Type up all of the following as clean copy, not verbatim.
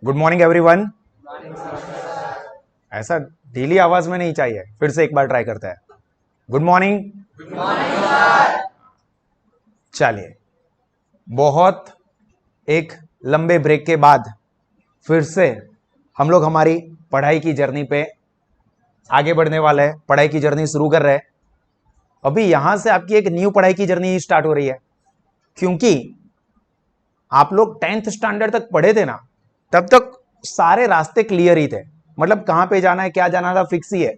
Good morning everyone. ऐसा ढीली आवाज में नहीं चाहिए, फिर से एक बार ट्राई करते हैं। Good morning. चलिए, बहुत एक लंबे ब्रेक के बाद फिर से हम लोग हमारी पढ़ाई की जर्नी पे आगे बढ़ने वाले हैं। पढ़ाई की जर्नी शुरू कर रहे हैं। अभी यहां से आपकी एक न्यू पढ़ाई की जर्नी स्टार्ट हो रही है, क्योंकि आप लोग 10th स्टैंडर्ड तक पढ़े थे ना, तब तक सारे रास्ते क्लियर ही थे। मतलब कहां पे जाना है, क्या जाना था, फिक्स ही है।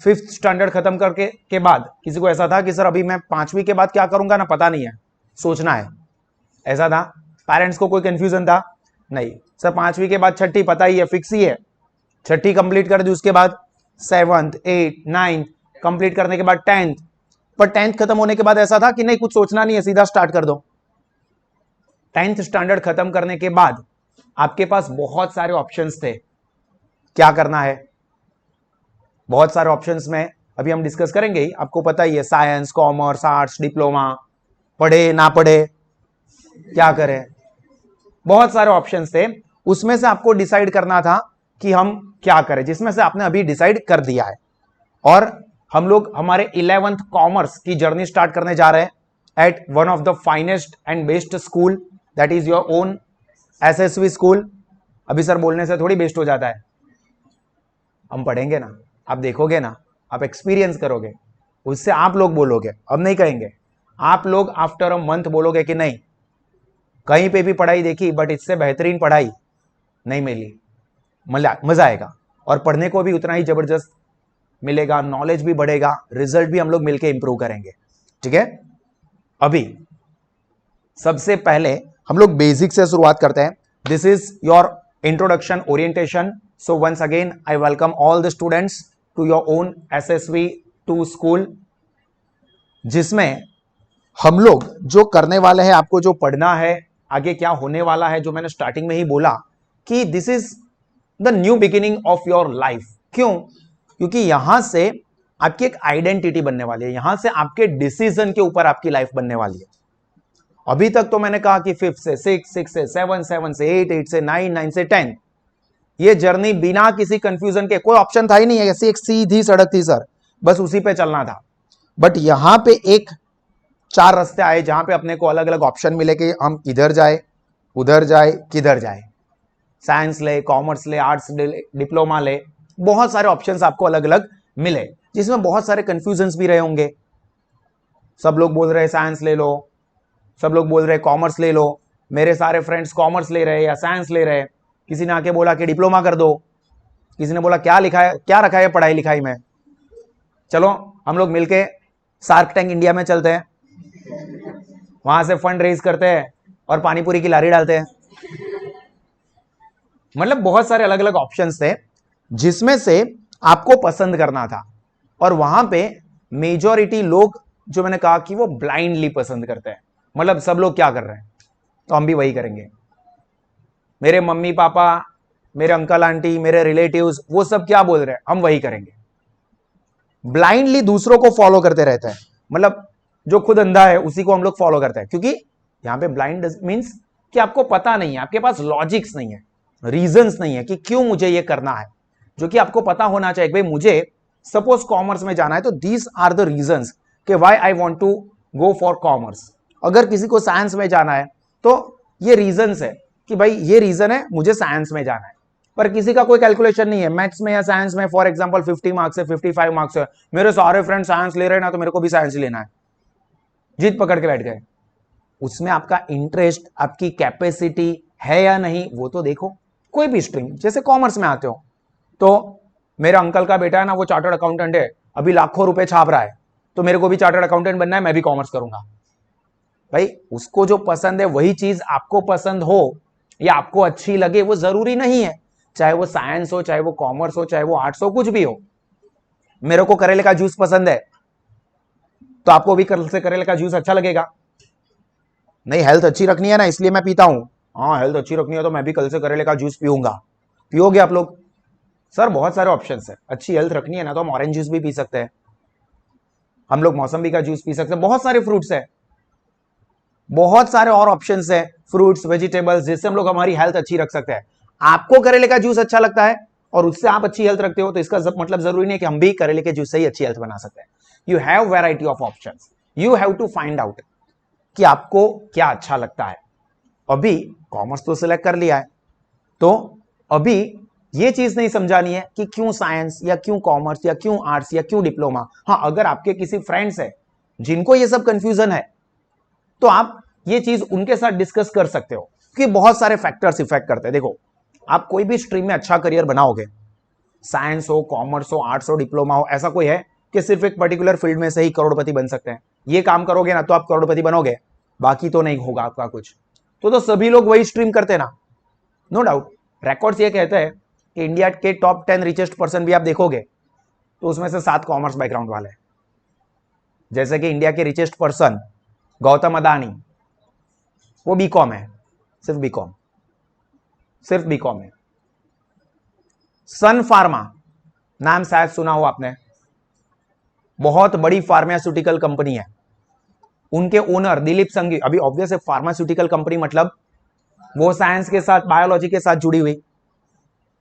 5th स्टैंडर्ड खत्म करके के बाद किसी को ऐसा था कि सर अभी मैं 5वीं के बाद क्या करूंगा ना, पता नहीं है, सोचना है, ऐसा था। पेरेंट्स को कोई कंफ्यूजन था नहीं, सर 5वीं के बाद छठी पता ही है, फिक्स ही है। छठी कंप्लीट कर दी, उसके बाद 7th 8th 9th कंप्लीट करने के बाद 10th। पर 10th खत्म होने के बाद ऐसा था कि नहीं, कुछ सोचना नहीं है, सीधा स्टार्ट कर दो। 10th स्टैंडर्ड खत्म करने के बाद आपके पास बहुत सारे ऑप्शंस थे, क्या करना है। बहुत सारे ऑप्शंस में अभी हम डिस्कस करेंगे ही, आपको पता ही है, साइंस, कॉमर्स, आर्ट्स, डिप्लोमा, पढ़े ना पढ़े, क्या करें, बहुत सारे ऑप्शंस थे। उसमें से आपको डिसाइड करना था कि हम क्या करें, जिसमें से आपने अभी डिसाइड कर दिया है। और हम लोग हमारे 11th कॉमर्स की जर्नी स्टार्ट करने जा रहे हैं at one of the finest and best school, that is your own SSV school. अभी सर बोलने से थोड़ी बेस्ट हो जाता है, हम पढ़ेंगे ना, आप देखोगे ना, आप एक्सपीरियंस करोगे, उससे आप लोग बोलोगे, अब नहीं कहेंगे। आप लोग आफ्टर अ मंथ बोलोगे कि नहीं, कहीं पे भी पढ़ाई देखी बट इससे बेहतरीन पढ़ाई नहीं मिली। मजा आएगा और पढ़ने को भी उतना ही जबरदस्त मिलेगा, नॉलेज भी बढ़ेगा, रिजल्ट भी हम लोग मिलकर इंप्रूव करेंगे। ठीक है, अभी सबसे पहले हम लोग बेसिक से शुरुआत करते हैं। This is your introduction orientation. So once again I welcome all the students to your own SSV 2 school, जिसमें हम लोग जो करने वाले हैं, आपको जो पढ़ना है, आगे क्या होने वाला है, जो मैंने स्टार्टिंग में ही बोला कि this is the new beginning of your life. क्यों? क्योंकि यहां से आपकी एक आइडेंटिटी बनने वाली है, यहां से आपके डिसीजन के ऊपर आपकी लाइफ बनने वाली है। अभी तक तो मैंने कहा कि 5th से 6, 6 से 7, 7 से 8, 8 से 9, 9 से 10, ये जर्नी बिना किसी कंफ्यूजन के, कोई ऑप्शन था ही नहीं है, ऐसी एक सीधी सड़क थी सर, बस उसी पे चलना था। बट यहां पे एक 4 रास्ते आए जहां पे अपने को अलग अलग ऑप्शन मिले कि हम इधर जाए, उधर जाए, किधर जाए। साइंस ले, कॉमर्स ले, आर्ट्स डिप्लोमा ले, बहुत सारे ऑप्शंस आपको अलग अलग मिले, जिसमें बहुत सारे कंफ्यूजन भी रहे होंगे। सब लोग बोल रहे साइंस ले लो, सब लोग बोल रहे कॉमर्स ले लो, मेरे सारे फ्रेंड्स कॉमर्स ले रहे या साइंस ले रहे। किसी ने आके बोला कि डिप्लोमा कर दो, किसी ने बोला क्या लिखा है, क्या रखा है पढ़ाई लिखाई में। चलो हम लोग मिलके शार्क टैंक इंडिया में चलते हैं, वहां से फंड रेज करते हैं और पानीपुरी की लारी डालते हैं। मतलब बहुत सारे अलग अलग ऑप्शंस थे, जिसमें से आपको पसंद करना था। और वहां पे मेजॉरिटी लोग, जो मैंने कहा कि वो ब्लाइंडली पसंद करते हैं, मतलब सब लोग क्या कर रहे हैं तो हम भी वही करेंगे। मेरे मम्मी पापा, मेरे अंकल आंटी, मेरे रिलेटिव्स, वो सब क्या बोल रहे हैं हम वही करेंगे। ब्लाइंडली दूसरों को फॉलो करते रहते हैं, मतलब जो खुद अंधा है उसी को हम लोग फॉलो करते हैं। क्योंकि यहां पे ब्लाइंड मींस कि आपको पता नहीं है, आपके पास लॉजिक्स नहीं है, रीजंस नहीं है कि क्यों मुझे ये करना है, जो कि आपको पता होना चाहिए। भाई मुझे सपोज कॉमर्स में जाना है, तो दीज आर द रीजंस कि why I want to go for commerce. अगर किसी को साइंस में जाना है तो ये रीजंस है कि भाई ये रीजन है मुझे साइंस में जाना है। पर किसी का कोई कैलकुलेशन नहीं है मैथ्स में या साइंस में, फॉर एग्जांपल 50 मार्क्स है, 55 मार्क्स है, मेरे सारे फ्रेंड साइंस ले रहे हैं ना, तो मेरे को भी साइंस लेना है, जीत पकड़ के बैठ गए। उसमें आपका इंटरेस्ट, आपकी कैपेसिटी है या नहीं, वो तो देखो। कोई भी स्ट्रीम, जैसे कॉमर्स में आते हो तो मेरा अंकल का बेटा है ना, वो चार्टर्ड अकाउंटेंट है, अभी लाखों रुपए छाप रहा है, तो मेरे को भी चार्टर्ड अकाउंटेंट बनना है, मैं भी कॉमर्स करूंगा। भाई उसको जो पसंद है वही चीज आपको पसंद हो या आपको अच्छी लगे, वो जरूरी नहीं है। चाहे वो साइंस हो, चाहे वो कॉमर्स हो, चाहे वो आर्ट्स हो, कुछ भी हो। मेरे को करेले का जूस पसंद है, तो आपको भी कल से करेले का जूस अच्छा लगेगा। नहीं, हेल्थ अच्छी रखनी है ना, इसलिए मैं पीता हूं। हाँ, हेल्थ अच्छी रखनी है तो मैं भी कल से करेले का जूस पीऊंगा। पियोगे आप लोग? सर बहुत सारे ऑप्शंस है, अच्छी हेल्थ रखनी है ना तो हम ऑरेंज जूस भी पी सकते हैं, हम लोग मौसम्बी का जूस पी सकते हैं, बहुत सारे फ्रूट्स है, बहुत सारे और ऑप्शंस है, फ्रूट्स वेजिटेबल्स, जिससे हम लोग हमारी हेल्थ अच्छी रख सकते हैं। आपको करेले का जूस अच्छा लगता है और उससे आप अच्छी हेल्थ रखते हो, तो इसका मतलब जरूरी नहीं कि हम भी करेले के जूस से ही अच्छी हेल्थ बना सकते हैं। You have variety of options, you have to find out कि आपको क्या अच्छा लगता है। अभी कॉमर्स तो सिलेक्ट कर लिया है, तो अभी ये चीज नहीं समझानी है कि क्यों साइंस या क्यों कॉमर्स या क्यों आर्ट्स या क्यों डिप्लोमा। हाँ, अगर आपके किसी फ्रेंड्स है जिनको ये सब कंफ्यूजन है तो आप ये चीज उनके साथ डिस्कस कर सकते हो कि बहुत सारे फैक्टर्स इफेक्ट करते हैं। देखो, आप कोई भी स्ट्रीम में अच्छा करियर बनाओगे, साइंस हो, कॉमर्स हो, आर्ट्स हो, डिप्लोमा हो, ऐसा कोई है कि सिर्फ एक पर्टिकुलर फील्ड में से ही करोड़पति बन सकते हैं? ये काम करोगे ना तो आप करोड़पति बनोगे, बाकी तो नहीं होगा आपका कुछ। तो सभी लोग वही स्ट्रीम करते हैं ना, नो डाउट। रिकॉर्ड्स ये कहते हैं कि इंडिया के टॉप 10 रिचेस्ट पर्सन भी आप देखोगे तो उसमें से 7 कॉमर्स बैकग्राउंड वाले हैं। जैसे कि इंडिया के रिचेस्ट पर्सन गौतम अदानी, वो बीकॉम है, सिर्फ बीकॉम, सिर्फ बीकॉम है। सन फार्मा नाम शायद सुना हो आपने, बहुत बड़ी फार्मास्यूटिकल कंपनी है। उनके ओनर दिलीप संघवी, अभी ऑब्वियस है फार्मास्यूटिकल कंपनी मतलब वो साइंस के साथ, बायोलॉजी के साथ जुड़ी हुई,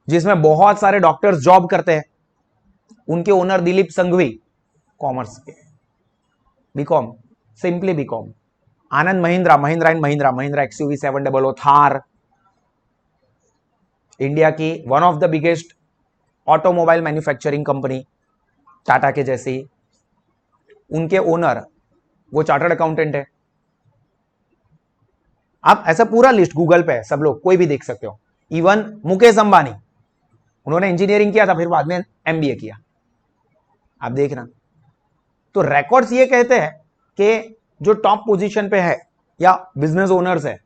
जिसमें बहुत सारे डॉक्टर्स जॉब करते हैं। उनके ओनर दिलीप संघवी कॉमर्स के, BCom, simply BCom. Anand Mahindra, Mahindra and Mahindra, Mahindra XUV 700, Thar, India की one of the biggest automobile manufacturing company, Tata के जैसी, उनके ओनर वो चार्टर्ड अकाउंटेंट है। आप ऐसा पूरा लिस्ट गूगल पे है, सब लोग कोई भी देख सकते हो। इवन मुकेश अंबानी, उन्होंने इंजीनियरिंग किया था, फिर बाद में MBA किया, आप देखना। तो रिकॉर्ड्स ये कहते हैं कि जो टॉप पोजीशन पे है या बिजनेस ओनर्स है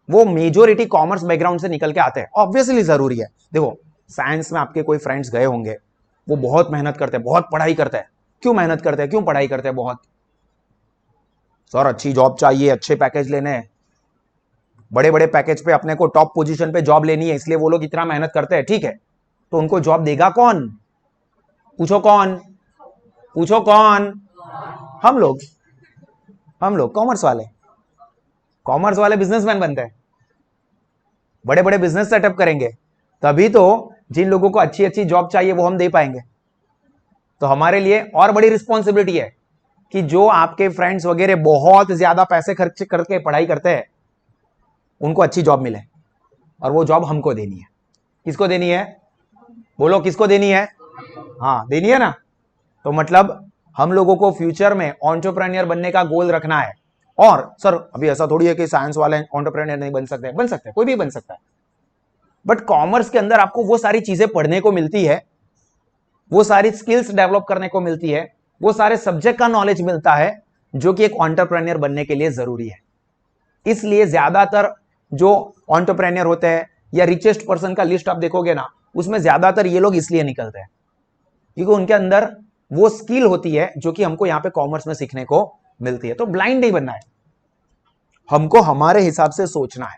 वो मेजोरिटी कॉमर्स बैकग्राउंड से निकल के आते हैं। ऑब्वियसली जरूरी है। देखो, साइंस में आपके कोई फ्रेंड्स गए होंगे, वो बहुत मेहनत करते हैं, बहुत पढ़ाई करते हैं। क्यों मेहनत करते हैं, क्यों पढ़ाई करते हैं? बहुत, सर अच्छी जॉब चाहिए, अच्छे पैकेज लेने हैं, बड़े बड़े पैकेज पे अपने को टॉप पोजीशन पे जॉब लेनी है, इसलिए वो लोग इतना मेहनत करते हैं। ठीक है, तो उनको जॉब देगा कौन? पूछो कौन, पूछो कौन? हम लोग, हम लोग कॉमर्स वाले। कॉमर्स वाले बिजनेसमैन बनते हैं, बड़े बड़े बिजनेस सेटअप करेंगे, तभी तो जिन लोगों को अच्छी अच्छी जॉब चाहिए वो हम दे पाएंगे। तो हमारे लिए और बड़ी रिस्पॉन्सिबिलिटी है कि जो आपके फ्रेंड्स वगैरह बहुत ज्यादा पैसे खर्च करके पढ़ाई करते हैं उनको अच्छी जॉब मिले, और वो जॉब हमको देनी है। किसको देनी है? बोलो, किसको देनी है? हाँ, देनी है ना। तो मतलब हम लोगों को फ्यूचर में एंटरप्रेन्योर बनने का गोल रखना है। और सर अभी ऐसा थोड़ी है कि साइंस वाले एंटरप्रेन्योर नहीं बन सकते, बन सकते हैं, कोई भी बन सकता है। बट कॉमर्स के अंदर आपको वो सारी चीजें पढ़ने को मिलती है, वो सारी स्किल्स डेवलप करने को मिलती है, वो सारे सब्जेक्ट का नॉलेज मिलता है जो कि एक एंटरप्रेन्योर बनने के लिए जरूरी है। इसलिए ज्यादातर जो एंटरप्रेन्योर होते हैं या रिचेस्ट पर्सन का लिस्ट आप देखोगे ना, उसमें ज्यादातर ये लोग इसलिए निकलते हैं क्योंकि उनके अंदर वो स्किल होती है जो कि हमको यहां पे कॉमर्स में सीखने को मिलती है। तो ब्लाइंड नहीं बनना है, हमको हमारे हिसाब से सोचना है।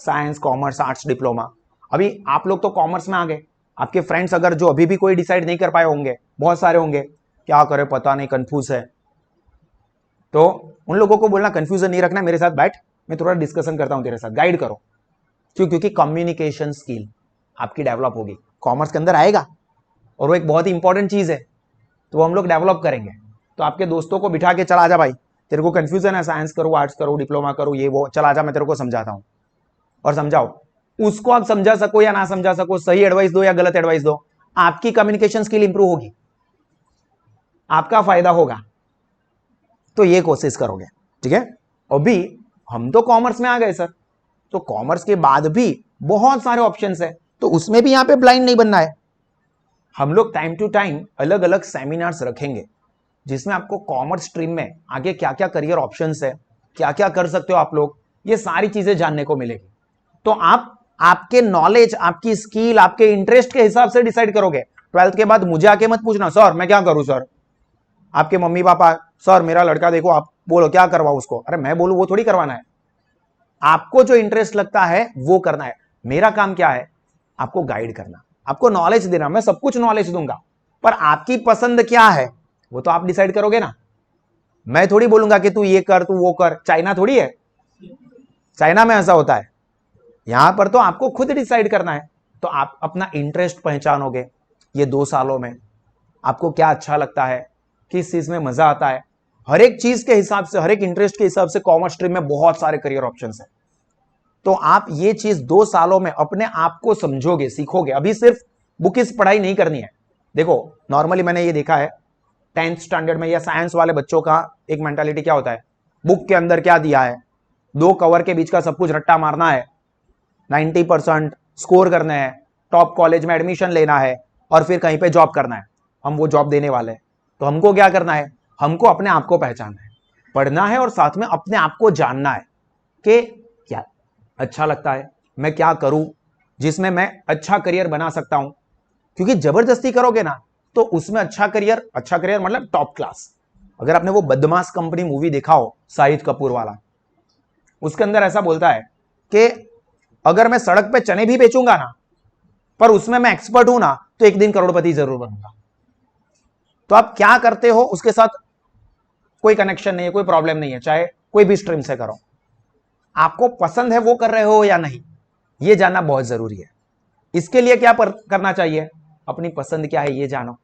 Science, commerce, arts, diploma. अभी आप लोग तो कॉमर्स में आ गए, आपके फ्रेंड्स अगर जो अभी भी कोई डिसाइड नहीं कर पाए होंगे, बहुत सारे होंगे, क्या करे पता नहीं, कंफ्यूज है, तो उन लोगों को बोलना कंफ्यूजन नहीं रखना, मेरे साथ बैठ, मैं थोड़ा डिस्कशन करता हूं तेरे साथ, गाइड करो। क्यों? क्योंकि कम्युनिकेशन स्किल आपकी डेवलप होगी, कॉमर्स के अंदर आएगा, और वो एक बहुत ही इंपॉर्टेंट चीज है, तो वो हम लोग डेवलप करेंगे। तो आपके दोस्तों को बिठा के चला जा भाई, तेरे को कंफ्यूजन है, साइंस करो, आर्ट्स करो, डिप्लोमा करो, ये वो, चला जा, मैं तेरे को समझाता हूं। और समझाओ, उसको आप समझा सको या ना समझा सको, सही एडवाइस दो या गलत एडवाइस दो, आपकी कम्युनिकेशन स्किल इंप्रूव होगी, आपका फायदा होगा। तो ये कोशिश करोगे, ठीक है। अभी हम तो कॉमर्स में आ गए सर, तो कॉमर्स के बाद भी बहुत सारे ऑप्शंस है, तो उसमें भी यहां पे ब्लाइंड नहीं बनना है। हम लोग टाइम टू टाइम अलग अलग सेमिनार्स रखेंगे जिसमें आपको कॉमर्स स्ट्रीम में आगे क्या क्या करियर ऑप्शंस है, क्या क्या कर सकते हो आप लोग, ये सारी चीजें जानने को मिलेगी। तो आप आपके नॉलेज, आपकी स्किल, आपके इंटरेस्ट के हिसाब से डिसाइड करोगे। 12th के बाद मुझे आके मत पूछना सर मैं क्या करूं, सर आपके मम्मी पापा, सर मेरा लड़का देखो, आप बोलो क्या करवाओ उसको, अरे मैं बोलूं वो थोड़ी करवाना है। आपको जो इंटरेस्ट लगता है वो करना है। मेरा काम क्या है? आपको गाइड करना, आपको नॉलेज देना। मैं सब कुछ नॉलेज दूंगा, पर आपकी पसंद क्या है वो तो आप डिसाइड करोगे ना। मैं थोड़ी बोलूंगा कि तू ये कर, तू वो कर। चाइना थोड़ी है, चाइना में ऐसा होता है, यहां पर तो आपको खुद डिसाइड करना है। तो आप अपना इंटरेस्ट पहचानोगे, ये 2 सालों में आपको क्या अच्छा लगता है, किस चीज में मजा आता है। हर एक चीज के हिसाब से, हर एक इंटरेस्ट के हिसाब से कॉमर्स स्ट्रीम में बहुत सारे करियर ऑप्शंस हैं। तो आप ये चीज 2 सालों में अपने आप को समझोगे, सीखोगे। अभी सिर्फ बुक की पढ़ाई नहीं करनी है। देखो नॉर्मली मैंने ये देखा है 10th स्टैंडर्ड में या साइंस वाले बच्चों का एक मेंटालिटी क्या होता है, बुक के अंदर क्या दिया है, 2 कवर के बीच का सब कुछ रट्टा मारना है, 90% स्कोर करने हैं, टॉप कॉलेज में एडमिशन लेना है और फिर कहीं पे जॉब करना है। हम वो जॉब देने वाले हैं। तो हमको क्या करना है, हमको अपने आप को पहचानना है, पढ़ना है और साथ में अपने आप को जानना है कि क्या अच्छा लगता है, मैं क्या करूं जिसमें मैं अच्छा करियर बना सकता हूं। क्योंकि जबरदस्ती करोगे ना तो उसमें अच्छा करियर मतलब टॉप क्लास। अगर आपने वो बदमाश कंपनी मूवी देखा हो, शाहिद कपूर वाला, उसके अंदर ऐसा बोलता है कि अगर मैं सड़क पे चने भी बेचूंगा ना, पर उसमें मैं एक्सपर्ट हूं ना, तो एक दिन करोड़पति जरूर बनूंगा। तो आप क्या करते हो उसके साथ कोई कनेक्शन नहीं है, कोई प्रॉब्लम नहीं है, चाहे कोई भी स्ट्रीम से करो। आपको पसंद है वो कर रहे हो या नहीं, ये जानना बहुत जरूरी है। इसके लिए क्या करना चाहिए, अपनी पसंद क्या है ये जानो।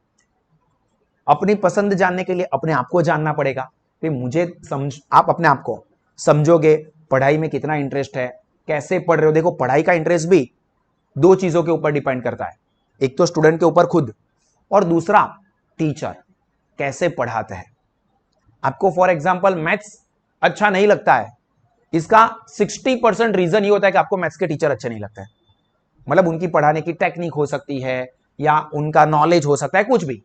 अपनी पसंद जानने के लिए अपने आप को जानना पड़ेगा कि मुझे आप अपने आप को समझोगे, पढ़ाई में कितना इंटरेस्ट है, कैसे पढ़ रहे हो। देखो पढ़ाई का इंटरेस्ट भी 2 चीजों के ऊपर डिपेंड करता है, एक तो स्टूडेंट के ऊपर खुद, और दूसरा टीचर कैसे पढ़ाते हैं। आपको फॉर एग्जाम्पल मैथ्स अच्छा नहीं लगता है, इसका 60% रीजन ये होता है कि आपको मैथ्स के टीचर अच्छे नहीं लगते हैं। मतलब उनकी पढ़ाने की टेक्निक हो सकती है, या उनका नॉलेज हो सकता है, कुछ भी,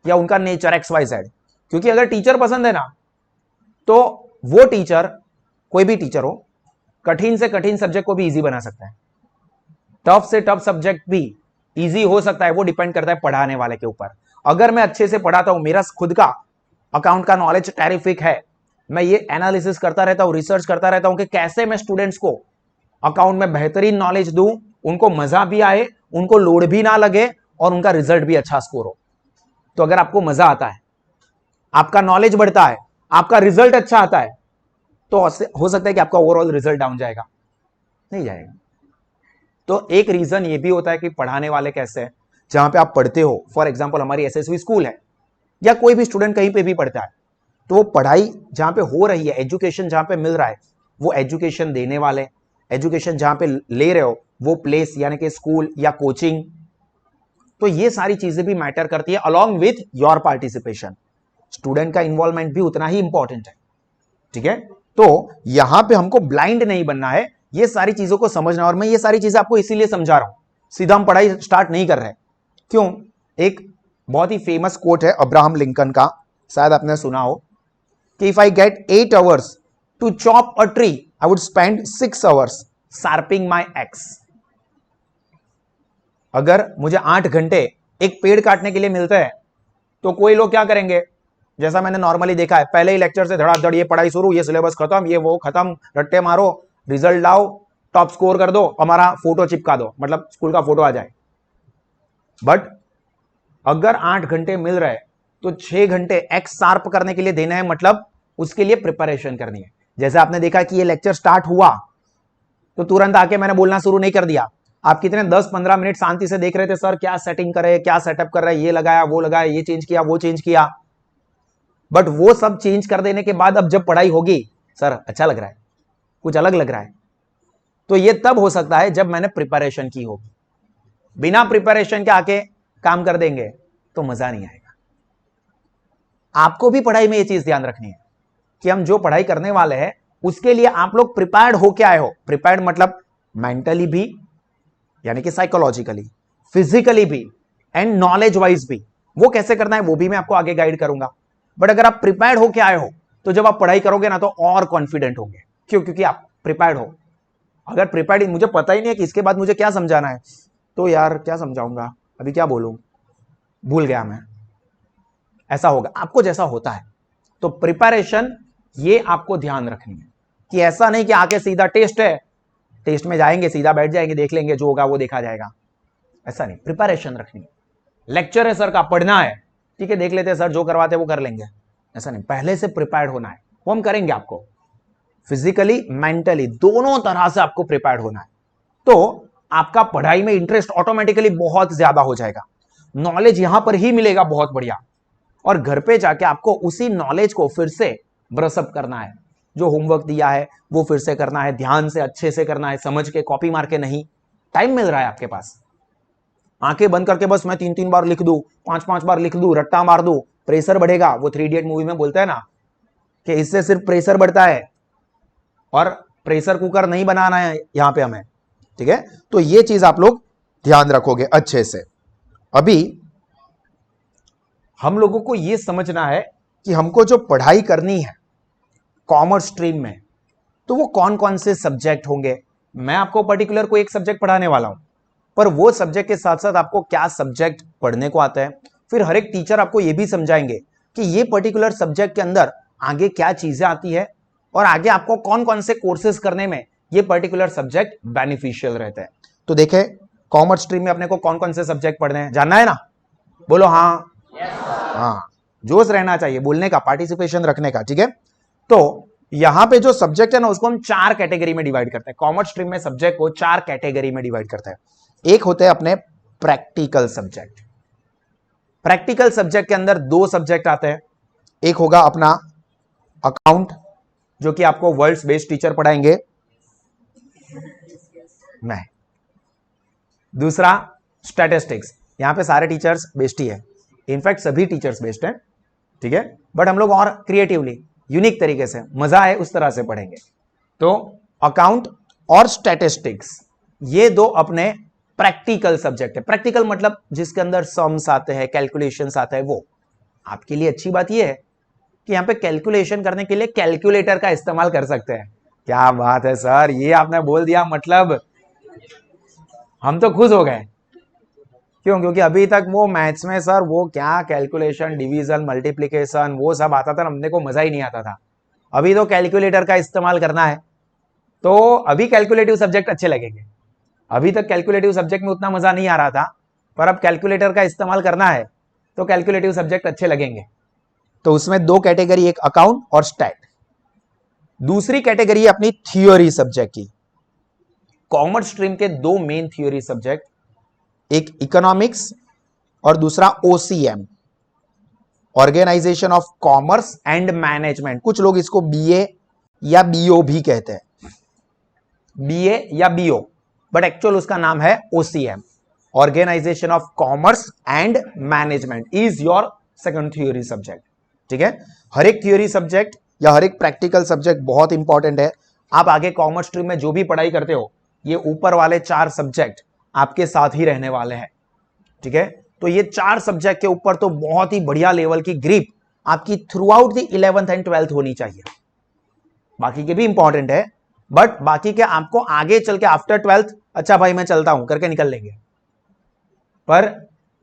या उनका नेचर XYZ। क्योंकि अगर टीचर पसंद है ना, तो वो टीचर, कोई भी टीचर हो, कठिन से कठिन सब्जेक्ट को भी इजी बना सकता है, टफ से टफ सब्जेक्ट भी इजी हो सकता है। वो डिपेंड करता है पढ़ाने वाले के ऊपर। अगर मैं अच्छे से पढ़ाता हूं, मेरा खुद का अकाउंट का नॉलेज टेरिफिक है, मैं ये एनालिसिस करता रहता हूं, रिसर्च करता रहता हूं कि कैसे मैं स्टूडेंट्स को अकाउंट में बेहतरीन नॉलेज दूं, उनको मजा भी आए, उनको लोड भी ना लगे और उनका रिजल्ट भी अच्छा स्कोर हो। तो अगर आपको मजा आता है, आपका नॉलेज बढ़ता है, आपका रिजल्ट अच्छा आता है, तो हो सकता है कि आपका ओवरऑल रिजल्ट डाउन जाएगा, नहीं जाएगा। तो एक रीजन ये भी होता है कि पढ़ाने वाले कैसे हैं। जहां पे आप पढ़ते हो, फॉर एग्जांपल हमारी एसएसवी स्कूल है, या कोई भी स्टूडेंट कहीं पे भी पढ़ता है, तो वो पढ़ाई जहां पे हो रही है, एजुकेशन जहां पे मिल रहा है, वो एजुकेशन देने वाले, एजुकेशन जहां पे ले रहे हो वो प्लेस यानी कि स्कूल या कोचिंग, तो ये सारी चीजें भी मैटर करती है along with your participation. Student का इन्वॉल्वमेंट भी उतना ही इंपॉर्टेंट है, ठीक है। तो यहां पे हमको ब्लाइंड नहीं बनना है, ये सारी चीजों को समझना। और मैं ये सारी चीजें आपको इसीलिए समझा रहा हूं, सीधा हम पढ़ाई स्टार्ट नहीं कर रहे। क्यों, एक बहुत ही फेमस कोट है अब्राहम लिंकन का, शायद आपने सुना हो, कि if I get 8 hours to chop a tree, I would spend 6 hours sharping my axe. अगर मुझे 8 घंटे एक पेड़ काटने के लिए मिलते हैं, तो कोई लोग क्या करेंगे, जैसा मैंने नॉर्मली देखा है, पहले ही लेक्चर से धड़ाधड़ ये पढ़ाई शुरू, ये सिलेबस खत्म, ये वो खत्म, रट्टे मारो, रिजल्ट लाओ, टॉप स्कोर कर दो, हमारा फोटो चिपका दो, मतलब स्कूल का फोटो आ जाए। बट अगर 8 घंटे मिल रहे, तो 6 घंटे एक्स शार्प करने के लिए देना है, मतलब उसके लिए प्रिपरेशन करनी है। जैसे आपने देखा कि ये लेक्चर स्टार्ट हुआ तो तुरंत आके मैंने बोलना शुरू नहीं कर दिया। आप कितने 10-15 मिनट शांति से देख रहे थे, सर क्या सेटिंग करे, क्या सेटअप कर रहे हैं, ये लगाया वो लगाया, ये चेंज किया वो चेंज किया। बट वो सब चेंज कर देने के बाद अब जब पढ़ाई होगी, सर अच्छा लग रहा है, कुछ अलग लग रहा है, तो ये तब हो सकता है जब मैंने प्रिपरेशन की होगी। बिना प्रिपरेशन के आके काम कर देंगे तो मजा नहीं आएगा। आपको भी पढ़ाई में ये चीज ध्यान रखनी है कि हम जो पढ़ाई करने वाले हैं उसके लिए आप लोग प्रिपेयर्ड होके आए हो। प्रिपेयर्ड मतलब मेंटली भी, यानी कि साइकोलॉजिकली, फिजिकली भी, एंड नॉलेज वाइज भी। वो कैसे करना है वो भी मैं आपको आगे गाइड करूंगा। बट अगर आप प्रिपेयर्ड होके आए हो, तो जब आप पढ़ाई करोगे ना, तो और कॉन्फिडेंट होंगे। क्यों? क्योंकि आप प्रिपेयर्ड हो। अगर प्रिपेयर्ड, मुझे पता ही नहीं है कि इसके बाद मुझे क्या समझाना है, तो यार क्या समझाऊंगा, अभी क्या बोलूं, भूल गया मैं, ऐसा होगा आपको जैसा होता है। तो प्रिपरेशन ये आपको ध्यान रखनी है कि ऐसा नहीं कि आके सीधा टेस्ट है, टेस्ट में जाएंगे, सीधा बैठ जाएंगे, देख लेंगे, जो होगा वो देखा जाएगा, ऐसा नहीं। प्रिपरेशन रखनी है। लेक्चर है सर का, पढ़ना है, ठीक है देख लेते हैं सर, जो करवाते हैं वो कर लेंगे, ऐसा नहीं। पहले से प्रिपेयर्ड होना है, वो हम करेंगे। आपको फिजिकली मेंटली दोनों तरह से आपको प्रिपेयर्ड होना है। तो आपका पढ़ाई में इंटरेस्ट ऑटोमेटिकली बहुत ज्यादा हो जाएगा, नॉलेज यहां पर ही मिलेगा बहुत बढ़िया, और घर पे जाके आपको उसी नॉलेज को फिर से ब्रशअप करना है, जो होमवर्क दिया है वो फिर से करना है, ध्यान से अच्छे से करना है, समझ के, कॉपी मार के नहीं। टाइम मिल रहा है आपके पास, आंखें बंद करके बस मैं 3-3 बार लिख दूं, 5-5 बार लिख दूं, रट्टा मार दूं, प्रेशर बढ़ेगा। वो 3 इडियट मूवी में बोलता है ना कि इससे सिर्फ प्रेशर बढ़ता है, और प्रेशर कुकर नहीं बनाना है यहां पे हमें, ठीक है। तो ये चीज आप लोग ध्यान रखोगे अच्छे से। अभी हम लोगों को यह समझना है कि हमको जो पढ़ाई करनी है कॉमर्स स्ट्रीम में, तो वो कौन कौन से सब्जेक्ट होंगे। मैं आपको पर्टिकुलर कोई एक सब्जेक्ट पढ़ाने वाला हूं, पर वो सब्जेक्ट के साथ साथ आपको क्या सब्जेक्ट पढ़ने को आता है, फिर हर एक टीचर आपको ये भी समझाएंगे कि ये पर्टिकुलर सब्जेक्ट के अंदर आगे क्या चीजें आती है, और आगे आपको कौन कौन से कोर्सेज करने में ये पर्टिकुलर सब्जेक्ट बेनिफिशियल रहता है। तो देखें, कॉमर्स स्ट्रीम में अपने को कौन कौन से सब्जेक्ट पढ़ने हैं, जानना है ना? बोलो हाँ। हाँ, जोश रहना चाहिए बोलने का, पार्टिसिपेशन रखने का, ठीक है। तो यहां पे जो सब्जेक्ट है ना, उसको हम 4 कैटेगरी में डिवाइड करते हैं। कॉमर्स स्ट्रीम में सब्जेक्ट को 4 कैटेगरी में डिवाइड करते हैं। एक होते हैं अपने प्रैक्टिकल सब्जेक्ट। प्रैक्टिकल सब्जेक्ट के अंदर 2 सब्जेक्ट आते हैं। एक होगा अपना अकाउंट, जो कि आपको वर्ल्ड्स बेस्ड टीचर पढ़ाएंगे, मैं। दूसरा स्टैटिस्टिक्स, यहां पे सारे टीचर्स बेस्ट ही है, इनफैक्ट सभी टीचर्स बेस्ट हैं, ठीक है, बट हम लोग और क्रिएटिवली, यूनिक तरीके से, मजा है उस तरह से पढ़ेंगे। तो अकाउंट और स्टैटिस्टिक्स, ये 2 अपने प्रैक्टिकल सब्जेक्ट है। प्रैक्टिकल मतलब जिसके अंदर सम्स आते हैं, कैलकुलेशंस आते हैं। वो आपके लिए अच्छी बात यह है कि यहां पे कैलकुलेशन करने के लिए कैलकुलेटर का इस्तेमाल कर सकते हैं। क्या बात है सर, ये आपने बोल दिया, मतलब हम तो खुश हो गए। क्यों? क्योंकि अभी तक वो मैथ्स में सर वो क्या कैलकुलेशन, डिवीजन, मल्टीप्लिकेशन, वो सब आता था, हमने को मजा ही नहीं आता था। अभी तो कैलकुलेटर का इस्तेमाल करना है, तो अभी कैलकुलेटिव सब्जेक्ट अच्छे लगेंगे। अभी तक कैलकुलेटिव सब्जेक्ट में उतना मजा नहीं आ रहा था, पर अब कैलकुलेटर का इस्तेमाल करना है तो कैलकुलेटिव सब्जेक्ट अच्छे लगेंगे। तो उसमें 2 कैटेगरी, एक अकाउंट और स्टैट। दूसरी कैटेगरी अपनी थियोरी सब्जेक्ट की। कॉमर्स स्ट्रीम के 2 मेन थियोरी सब्जेक्ट, एक इकोनॉमिक्स और दूसरा OCM, organisation of commerce and management. कुछ लोग इसको बीए या बीओ भी कहते हैं, बीए या बीओ, बट एक्चुअल उसका नाम है OCM, organisation of commerce and management is your second theory subject, ठीक है। हर एक थियोरी सब्जेक्ट या हर एक प्रैक्टिकल सब्जेक्ट बहुत इंपॉर्टेंट है। आप आगे कॉमर्स स्ट्रीम में जो भी पढ़ाई करते हो, ये ऊपर वाले 4 सब्जेक्ट आपके साथ ही रहने वाले हैं, ठीक है। तो ये 4 सब्जेक्ट के ऊपर तो बहुत ही बढ़िया लेवल की ग्रिप आपकी through out the 11th and 12th होनी चाहिए। बाकी के भी इंपॉर्टेंट है, बट बाकी के आपको आगे चल के आफ्टर 12th, अच्छा भाई मैं चलता हूं करके निकल लेंगे, पर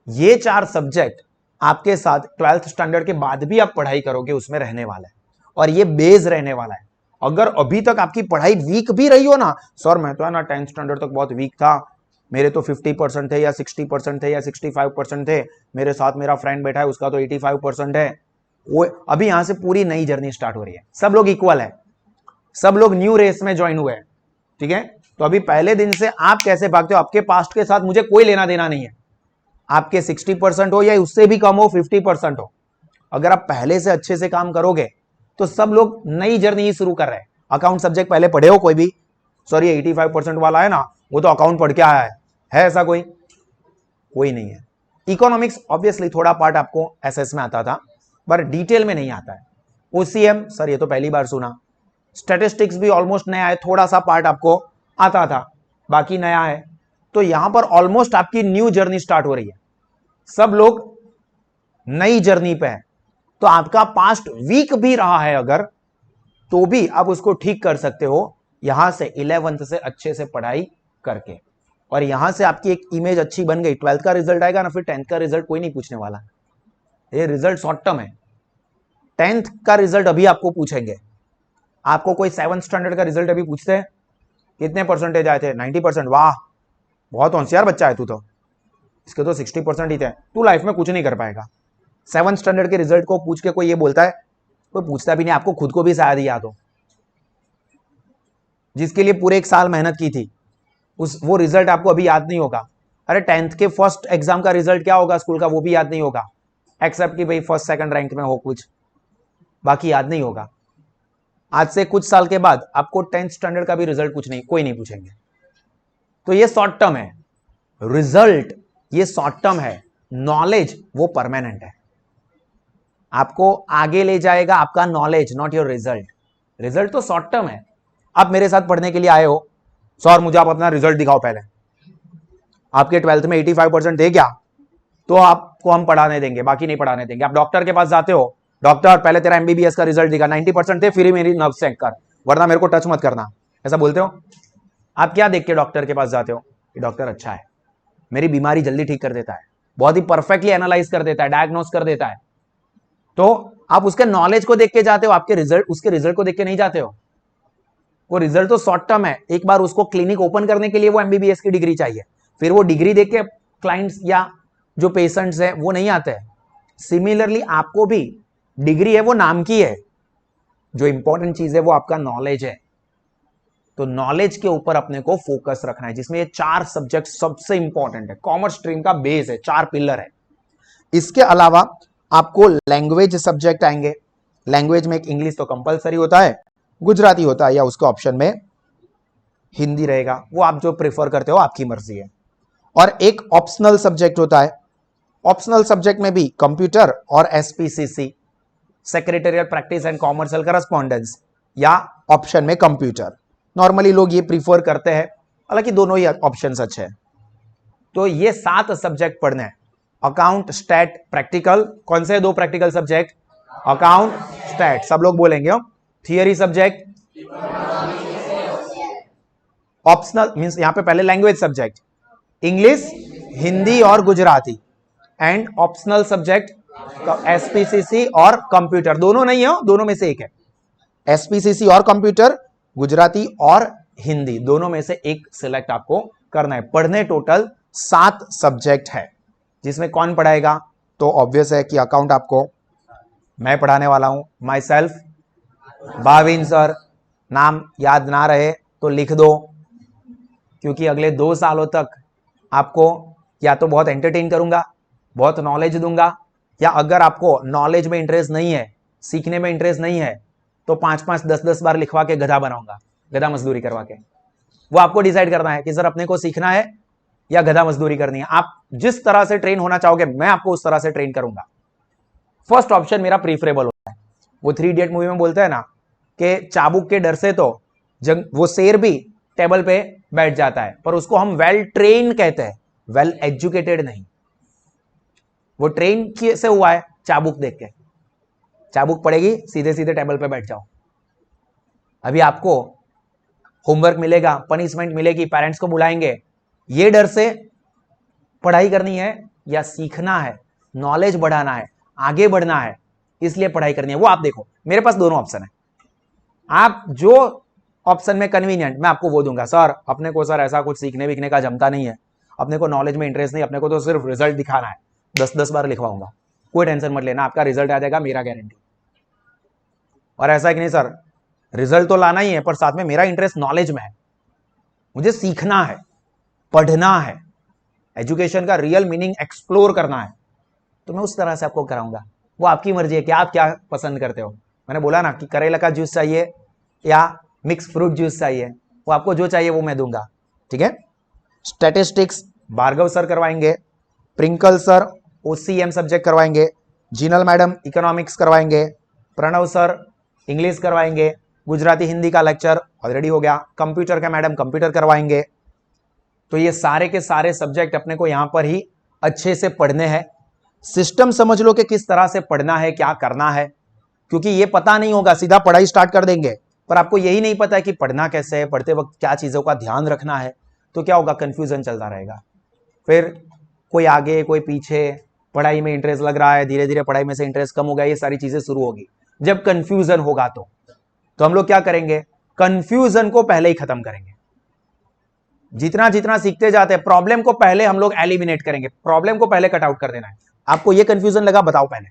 ये 4 सब्जेक्ट आपके साथ 12th स्टैंडर्ड के बाद भी आप पढ़ाई करोगे उसमें रहने वाला है, और ये बेस रहने वाला है। अगर अभी तक आपकी पढ़ाई वीक भी रही हो ना, सर मैं तो है ना 10th स्टैंडर्ड तक बहुत वीक था, मेरे तो 50% थे या 60% थे या 65% थे, मेरे साथ मेरा फ्रेंड बैठा है उसका तो 85% है, वो अभी यहां से पूरी नई जर्नी स्टार्ट हो रही है। सब लोग इक्वल है, सब लोग न्यू रेस में ज्वाइन हुए हैं, ठीक है। तो अभी पहले दिन से आप कैसे भागते हो, आपके पास्ट के साथ मुझे कोई लेना देना नहीं है। आपके 60% हो या उससे भी कम हो, 50% हो, अगर आप पहले से अच्छे से काम करोगे तो सब लोग नई जर्नी ही शुरू कर रहे हैं। अकाउंट सब्जेक्ट पहले पढ़े हो कोई भी? सॉरी 85% वाला है ना, वो तो अकाउंट पढ़ के आया है ऐसा कोई? कोई नहीं है। इकोनॉमिक्स ऑब्वियसली थोड़ा पार्ट आपको एसएस में आता था, पर डिटेल में नहीं आता है। ओसीएम सर ये तो पहली बार सुना। स्टैटिस्टिक्स भी ऑलमोस्ट नया है, थोड़ा सा पार्ट आपको आता था, बाकी नया है। तो यहां पर ऑलमोस्ट आपकी न्यू जर्नी स्टार्ट हो रही है, सब लोग नई जर्नी पे है। तो आपका पास्ट वीक भी रहा है अगर, तो भी आप उसको ठीक कर सकते हो यहां से 11th से अच्छे से पढ़ाई करके, और यहां से आपकी एक इमेज अच्छी बन गई। 12th का रिजल्ट आएगा ना, फिर 10th का रिजल्ट कोई नहीं पूछने वाला, ये रिजल्ट शॉर्ट टर्म है। 10th का रिजल्ट अभी आपको पूछेंगे। आपको कोई 7th स्टैंडर्ड का रिजल्ट अभी पूछते हैं, कितने परसेंटेज आए थे? 90%। वाह बहुत होशियार बच्चा है तू, तो इसके तो 60% ही थे। तू लाइफ में कुछ नहीं कर पाएगा। 7th स्टैंडर्ड के रिजल्ट को पूछ के कोई ये बोलता है? कोई पूछता भी नहीं, आपको खुद को भी शायद याद हो, जिसके लिए पूरे 1 साल मेहनत की थी, वो रिजल्ट आपको अभी याद नहीं होगा। अरे 10th के फर्स्ट एग्जाम का रिजल्ट क्या होगा स्कूल का, वो भी याद नहीं होगा, एक्सेप्ट कि भाई फर्स्ट सेकंड रैंक में हो कुछ, बाकी याद नहीं होगा। आज से कुछ साल के बाद आपको 10th स्टैंडर्ड का भी रिजल्ट कुछ नहीं, कोई नहीं पूछेंगे। तो ये शॉर्ट टर्म है, रिजल्ट ये शॉर्ट टर्म है, नॉलेज वो परमानेंट है। आपको आगे ले जाएगा आपका knowledge, not your result. Result तो शॉर्ट टर्म है। आप मेरे साथ पढ़ने के लिए आए हो, सर मुझे आप अपना रिजल्ट दिखाओ पहले, आपके 12th में 85% थे क्या, तो आपको हम पढ़ाने देंगे, बाकी नहीं पढ़ाने देंगे। आप डॉक्टर के पास जाते हो, डॉक्टर पहले तेरा एमबीबीएस का रिजल्ट दिखा, 90% थे, फिर ही मेरी नर्व चेक कर, वरना मेरे को टच मत करना, ऐसा बोलते हो। आप क्या देख के डॉक्टर के पास जाते हो कि डॉक्टर अच्छा है, मेरी बीमारी जल्दी ठीक कर देता है, बहुत ही परफेक्टली एनालाइज कर देता है, डायग्नोस कर देता है। तो आप उसके नॉलेज को देख के जाते हो, आपके रिजल्ट, उसके रिजल्ट को देख के नहीं जाते हो। वो रिजल्ट तो शॉर्ट टर्म है, एक बार उसको क्लिनिक ओपन करने के लिए वो एमबीबीएस की डिग्री चाहिए, फिर वो डिग्री देख के क्लाइंट्स या जो पेशेंट्स है वो नहीं आते हैं। सिमिलरली आपको भी डिग्री है वो नाम की है, जो इंपॉर्टेंट चीज है वो आपका नॉलेज है। तो नॉलेज के ऊपर अपने को फोकस रखना है, जिसमें ये 4 सब्जेक्ट सबसे इंपॉर्टेंट है, कॉमर्स स्ट्रीम का बेस है, 4 पिलर है। इसके अलावा आपको लैंग्वेज सब्जेक्ट आएंगे। लैंग्वेज में एक इंग्लिश तो कंपलसरी होता है, गुजराती होता है, या उसके ऑप्शन में हिंदी रहेगा, वो आप जो प्रेफर करते हो आपकी मर्जी है। और एक ऑप्शनल सब्जेक्ट होता है, ऑप्शनल सब्जेक्ट में भी कंप्यूटर और SPCC, secretarial practice and commercial correspondence, या ऑप्शन में कंप्यूटर। नॉर्मली लोग ये प्रीफर करते हैं, हालांकि दोनों ही ऑप्शन अच्छे हैं। तो ये 7 सब्जेक्ट पढ़ने हैं, अकाउंट, स्टैट, प्रैक्टिकल। कौन से 2 प्रैक्टिकल सब्जेक्ट, अकाउंट, स्टैट, सब लोग बोलेंगे हो। थियरी सब्जेक्ट, ऑप्शनल मींस यहां पे पहले लैंग्वेज सब्जेक्ट, इंग्लिश, हिंदी और Gujarati, and optional subject SPCC और कंप्यूटर। दोनों नहीं है, दोनों में से एक है, एसपीसीसी और कंप्यूटर, गुजराती और हिंदी, दोनों में से एक सिलेक्ट आपको करना है। पढ़ने टोटल 7 सब्जेक्ट है, जिसमें कौन पढ़ाएगा, तो ऑब्वियस है कि अकाउंट आपको मैं पढ़ाने वाला हूं, माई सेल्फ भाविन सर। नाम याद ना रहे तो लिख दो, क्योंकि अगले 2 सालों तक आपको या तो बहुत एंटरटेन करूंगा, बहुत नॉलेज दूंगा, या अगर आपको नॉलेज में इंटरेस्ट नहीं है, सीखने में इंटरेस्ट नहीं है, तो 5-5, 10-10 बार लिखवा के गधा बनाऊंगा, गधा मजदूरी करवा के। वो आपको डिसाइड करना है कि सर अपने को सीखना है या गधा मजदूरी करनी है। आप जिस तरह से ट्रेन होना चाहोगे मैं आपको उस तरह से ट्रेन करूंगा। फर्स्ट ऑप्शन मेरा प्रीफरेबल होता है। वो 3 इडियट मूवी में बोलते हैं ना कि चाबुक के डर से तो वो शेर भी टेबल पे बैठ जाता है, पर उसको हम वेल ट्रेन कहते हैं, वेल एजुकेटेड नहीं। वो ट्रेन से हुआ है चाबुक देख के, चाबुक पड़ेगी सीधे सीधे टेबल पे बैठ जाओ। अभी आपको होमवर्क मिलेगा, पनिशमेंट मिलेगी, पेरेंट्स को बुलाएंगे, ये डर से पढ़ाई करनी है या सीखना है, नॉलेज बढ़ाना है, आगे बढ़ना है, इसलिए पढ़ाई करनी है, वो आप देखो। मेरे पास दोनों ऑप्शन है, आप जो ऑप्शन में कन्वीनियंट मैं आपको वो दूंगा। सर अपने को सर ऐसा कुछ सीखने विखने का जमता नहीं है, अपने को नॉलेज में इंटरेस्ट नहीं, अपने को तो सिर्फ रिजल्ट दिखाना है, 10-10 बार लिखवाऊंगा, कोई टेंशन मत लेना, आपका रिजल्ट आ जाएगा, मेरा गारंटी। और ऐसा है कि नहीं सर रिजल्ट तो लाना ही है, पर साथ में मेरा इंटरेस्ट नॉलेज में है, मुझे सीखना है, पढ़ना है, एजुकेशन का रियल मीनिंग एक्सप्लोर करना है, तो मैं उस तरह से आपको कराऊंगा। वो आपकी मर्जी है कि आप क्या पसंद करते हो। मैंने बोला ना कि करेला का जूस चाहिए या मिक्स फ्रूट जूस चाहिए, वो आपको जो चाहिए वो मैं दूंगा, ठीक है। स्टैटिस्टिक्स भार्गव सर करवाएंगे, प्रिंकल सर ओसीएम सब्जेक्ट करवाएंगे, जीनल मैडम इकोनॉमिक्स करवाएंगे, प्रणव सर इंग्लिश करवाएंगे, गुजराती हिंदी का लेक्चर ऑलरेडी हो गया, कंप्यूटर का मैडम कंप्यूटर करवाएंगे। तो ये सारे के सारे सब्जेक्ट अपने को यहां पर ही अच्छे से पढ़ने हैं। सिस्टम समझ लो कि किस तरह से पढ़ना है, क्या करना है, क्योंकि ये पता नहीं होगा, सीधा पढ़ाई स्टार्ट कर देंगे, पर आपको यही नहीं पता है कि पढ़ना कैसे है, पढ़ते वक्त क्या चीजों का ध्यान रखना है, तो क्या होगा, कंफ्यूजन चलता रहेगा। फिर कोई आगे कोई पीछे, पढ़ाई में इंटरेस्ट लग रहा है, धीरे धीरे पढ़ाई में से इंटरेस्ट कम हो गया, ये सारी चीजें शुरू होगी। जब कंफ्यूजन होगा तो हम लोग क्या करेंगे, कंफ्यूजन को पहले ही खत्म करेंगे। जितना जितना सीखते जाते हैं, प्रॉब्लम को पहले हम लोग एलिमिनेट करेंगे, प्रॉब्लम को पहले कट आउट कर देना है। आपको ये कंफ्यूजन लगा, बताओ पहले,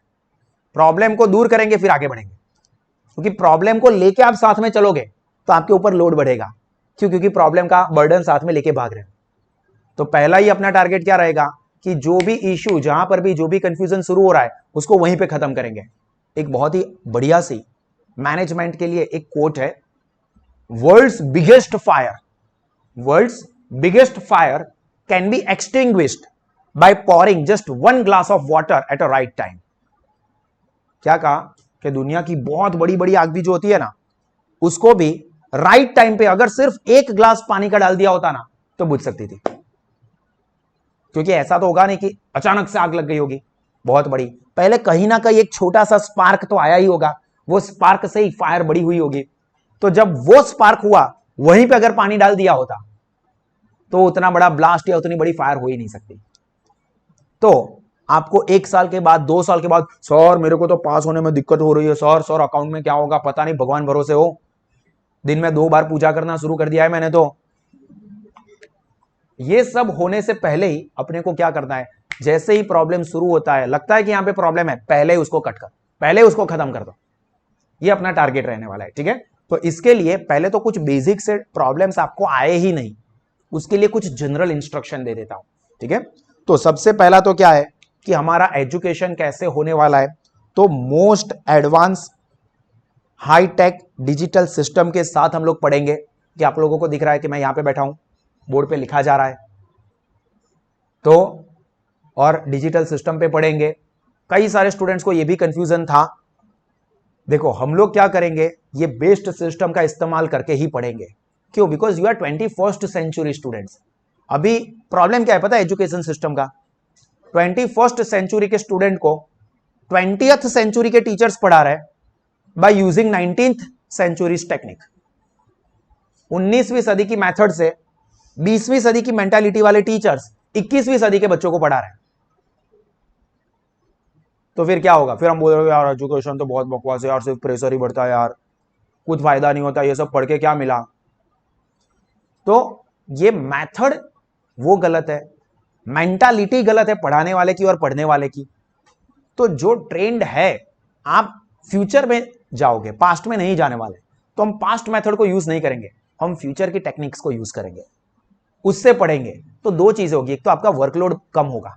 प्रॉब्लम को दूर करेंगे फिर आगे बढ़ेंगे, क्योंकि प्रॉब्लम को लेके आप साथ में चलोगे तो आपके ऊपर लोड बढ़ेगा। क्यों? क्योंकि प्रॉब्लम का बर्डन साथ में लेके भाग रहे हैं। तो पहला ही अपना टारगेट क्या रहेगा कि जो भी इश्यू, जहां पर भी जो भी कंफ्यूजन शुरू हो रहा है उसको वहीं पे खत्म करेंगे। एक बहुत ही बढ़िया सी मैनेजमेंट के लिए एक कोट है, world's biggest fire can be extinguished by pouring just one glass of water at a right time। क्या कहा कि दुनिया की बहुत बड़ी बड़ी आग भी जो होती है ना, उसको भी राइट टाइम पे अगर सिर्फ एक ग्लास पानी का डाल दिया होता ना तो बुझ सकती थी। क्योंकि ऐसा तो होगा नहीं कि अचानक से आग लग गई होगी बहुत बड़ी, पहले कहीं ना कहीं एक छोटा सा स्पार्क तो आया ही होगा, वो स्पार्क से ही फायर बड़ी हुई होगी। तो जब वो स्पार्क हुआ वहीं पे अगर पानी डाल दिया होता तो उतना बड़ा ब्लास्ट या उतनी बड़ी फायर हो ही नहीं सकती। तो आपको 1 साल के बाद, 2 साल के बाद, सर मेरे को तो पास होने में दिक्कत हो रही है, सर अकाउंट में क्या होगा पता नहीं, भगवान भरोसे हो, दिन में 2 बार पूजा करना शुरू कर दिया है मैंने। तो ये सब होने से पहले ही अपने को क्या करना है, जैसे ही प्रॉब्लम शुरू होता है, लगता है कि यहां पे प्रॉब्लम है, पहले उसको कट कर, पहले उसको खत्म कर दो। ये अपना टारगेट रहने वाला है, ठीक है। तो इसके लिए पहले तो कुछ बेसिक से प्रॉब्लम्स आपको आए ही नहीं, उसके लिए कुछ जनरल इंस्ट्रक्शन दे देता हूं, ठीक है। तो सबसे पहला तो क्या है कि हमारा एजुकेशन कैसे होने वाला है, तो most advance high tech digital system के साथ हम लोग पढ़ेंगे। कि आप लोगों को दिख रहा है कि मैं यहां पे बैठा हूं, बोर्ड पे लिखा जा रहा है, तो और डिजिटल सिस्टम पे पढ़ेंगे। कई सारे स्टूडेंट्स को यह भी कंफ्यूजन था, देखो हम लोग क्या करेंगे, ये बेस्ड सिस्टम का इस्तेमाल करके ही पढ़ेंगे। क्यों? Because you are 21st century students. अभी प्रॉब्लम क्या है पता है एजुकेशन सिस्टम का, 21st सेंचुरी के स्टूडेंट को 20th सेंचुरी के टीचर्स पढ़ा रहे हैं by using 19th centuries technique. 19वीं सदी की मेथड से 20वीं सदी की मेंटालिटी वाले टीचर्स 21वीं सदी के बच्चों को पढ़ा रहे हैं। तो फिर क्या होगा, फिर हम बोल रहे हो यार एजुकेशन तो बहुत बकवास है यार, सिर्फ प्रेशर ही बढ़ता है यार, कुछ फायदा नहीं होता, ये सब पढ़ के क्या मिला। तो ये मेथड वो गलत है, मेंटालिटी गलत है पढ़ाने वाले की और पढ़ने वाले की। तो जो ट्रेंड है, आप फ्यूचर में जाओगे, पास्ट में नहीं जाने वाले, तो हम पास्ट मेथड को यूज नहीं करेंगे, हम फ्यूचर की टेक्निक्स को यूज करेंगे, उससे पढ़ेंगे। तो 2 चीजें होगी, एक तो आपका वर्कलोड कम होगा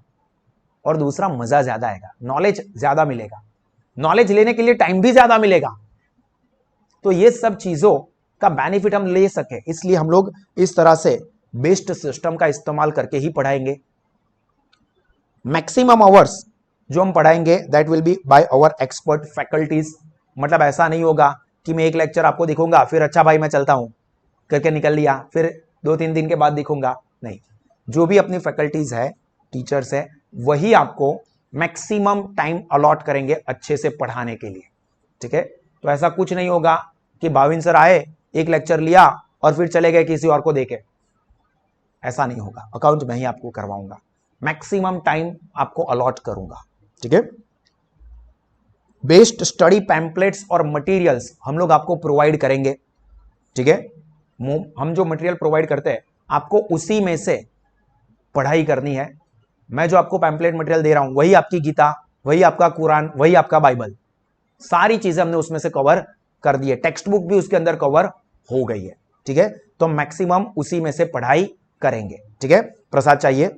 और दूसरा मजा ज्यादा आएगा, नॉलेज ज्यादा मिलेगा, नॉलेज लेने के लिए टाइम भी ज्यादा मिलेगा। तो ये सब चीजों का बेनिफिट हम ले सके, इसलिए हम लोग इस तरह से बेस्ड सिस्टम का इस्तेमाल करके ही पढ़ाएंगे। मैक्सिमम आवर्स जो हम पढ़ाएंगे that will be by our expert faculties. मतलब ऐसा नहीं होगा कि मैं एक लेक्चर आपको दिखूंगा फिर अच्छा भाई मैं चलता हूं करके निकल लिया, फिर 2-3 दिन के बाद दिखूंगा, नहीं। जो भी अपनी फैकल्टीज है, टीचर्स है, वही आपको मैक्सिमम टाइम अलॉट करेंगे अच्छे से पढ़ाने के लिए, ठीक है। तो ऐसा कुछ नहीं होगा कि भाविन सर आए, एक लेक्चर लिया और फिर चले गए किसी और को देके, ऐसा नहीं होगा। अकाउंट मैं ही आपको करवाऊंगा, मैक्सिमम टाइम आपको अलॉट करूंगा, ठीक है। बेस्ड स्टडी पैम्पलेट्स और मटेरियल्स हम लोग आपको प्रोवाइड करेंगे, ठीक है। हम जो मटेरियल प्रोवाइड करते हैं आपको उसी में से पढ़ाई करनी है। मैं जो आपको पैम्पलेट मटेरियल दे रहा हूं वही आपकी गीता, वही आपका कुरान, वही आपका बाइबल, सारी चीजें हमने उसमें से कवर कर दी है, टेक्स्ट बुक भी उसके अंदर कवर हो गई है, ठीक है। तो मैक्सिमम उसी में से पढ़ाई करेंगे, ठीक है। प्रसाद चाहिए,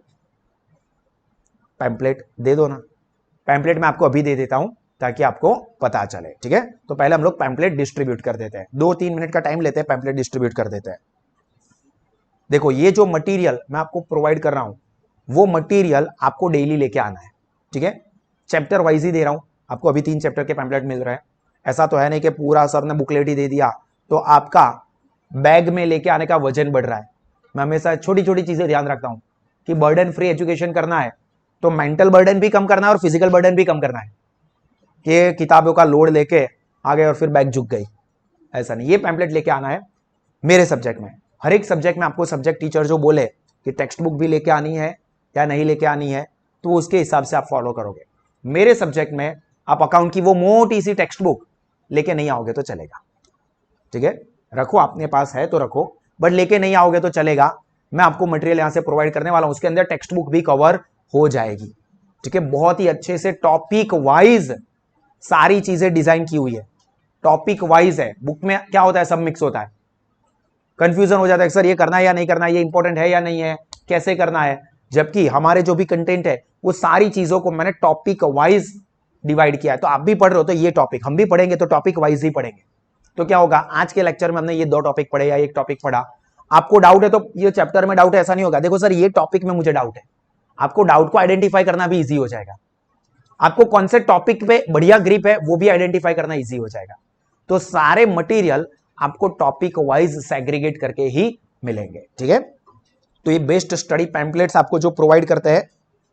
पैम्पलेट दे दो ना, पैम्पलेट मैं आपको अभी दे देता हूं ताकि आपको पता चले, ठीक है। तो पहले हम लोग पैम्पलेट डिस्ट्रीब्यूट कर देते हैं, 2-3 मिनट का टाइम लेते हैं, पैम्पलेट डिस्ट्रीब्यूट कर देते हैं। देखो ये जो मटेरियल मैं आपको प्रोवाइड कर रहा हूं वो मटेरियल आपको डेली लेके आना है, ठीक है। चैप्टर वाइज ही दे रहा हूं आपको, अभी 3 चैप्टर के पैम्पलेट मिल रहे हैं। ऐसा तो है नहीं कि पूरा सर ने बुकलेट ही दे दिया तो आपका बैग में लेके आने का वजन बढ़ रहा है। मैं हमेशा छोटी छोटी चीजें ध्यान रखता हूं कि बर्डन फ्री एजुकेशन करना है तो मेंटल बर्डन भी कम करना है और फिजिकल बर्डन भी कम करना है कि किताबों का लोड लेके आ गए और फिर बैग झुक गई, ऐसा नहीं। ये पैम्पलेट लेके आना है मेरे सब्जेक्ट में, हर एक सब्जेक्ट में आपको सब्जेक्ट टीचर जो बोले कि टेक्स्ट बुक भी लेके आनी है या नहीं लेके आनी है तो उसके हिसाब से आप फॉलो करोगे। मेरे सब्जेक्ट में आप अकाउंट की वो मोटी सी टेक्स्ट बुक लेके नहीं आओगे तो चलेगा, ठीक है। रखो, अपने पास है तो रखो, बट लेके नहीं आओगे तो चलेगा। मैं आपको मटेरियल यहां से प्रोवाइड करने वाला हूं, उसके अंदर टेक्स्ट बुक भी कवर हो जाएगी, ठीक है। बहुत ही अच्छे से टॉपिक वाइज सारी चीजें डिजाइन की हुई है, टॉपिक वाइज है। बुक में क्या होता है, सब मिक्स होता है, कंफ्यूजन हो जाता है सर ये करना है या नहीं करना है, ये इंपॉर्टेंट है या नहीं है, कैसे करना है। जबकि हमारे जो भी कंटेंट है वो सारी चीजों को मैंने टॉपिक वाइज डिवाइड किया है। तो आप भी पढ़ रहे हो तो ये टॉपिक हम भी पढ़ेंगे तो टॉपिक वाइज ही पढ़ेंगे। तो क्या होगा, आज के लेक्चर में हमने ये 2 टॉपिक पढ़े या एक टॉपिक पढ़ा, आपको डाउट है तो ये चैप्टर में डाउट है ऐसा नहीं होगा, देखो सर ये टॉपिक में मुझे डाउट है, आपको डाउट को आइडेंटिफाई करना भी इजी हो जाएगा। आपको कौन से टॉपिक पे बढ़िया ग्रिप है वो भी आइडेंटिफाई करना इजी हो जाएगा। तो सारे मटेरियल आपको टॉपिक वाइज सेग्रीगेट करके ही मिलेंगे, ठीक है। तो ये बेस्ट स्टडी पैम्पलेट्स आपको जो प्रोवाइड करते हैं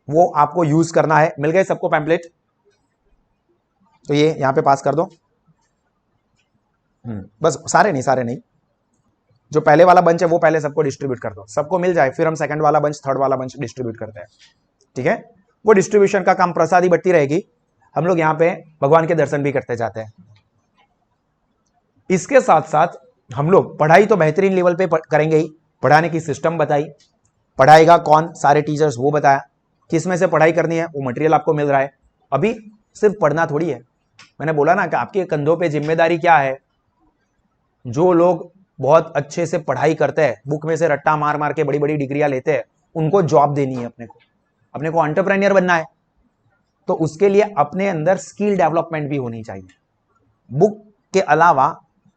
वो आपको यूज करना है। मिल गए सबको पैम्पलेट, तो ये यहां पे पास कर दो। बस सारे नहीं, जो पहले वाला बंच है वो पहले सबको डिस्ट्रीब्यूट कर दो, सबको मिल जाए, फिर हम सेकंड वाला बंच थर्ड वाला बंच डिस्ट्रीब्यूट करते हैं, ठीक है। वो डिस्ट्रीब्यूशन का काम प्रसादी बढ़ती रहेगी, हम लोग यहां पे भगवान के दर्शन भी करते जाते हैं। इसके साथ साथ हम लोग पढ़ाई तो बेहतरीन लेवल पे करेंगे ही, पढ़ाने की सिस्टम बताई, पढ़ाएगा कौन, सारे टीचर्स वो बताया, किस में से पढ़ाई करनी है वो मटेरियल आपको मिल रहा है। अभी सिर्फ पढ़ना थोड़ी है, मैंने बोला ना कि आपके कंधों पे जिम्मेदारी क्या है। जो लोग बहुत अच्छे से पढ़ाई करते हैं, बुक में से रट्टा मार मार के बड़ी बड़ी डिग्रियां लेते हैं, उनको जॉब देनी है, अपने को एंटरप्रेन्योर बनना है। तो उसके लिए अपने अंदर स्किल डेवलपमेंट भी होनी चाहिए। बुक के अलावा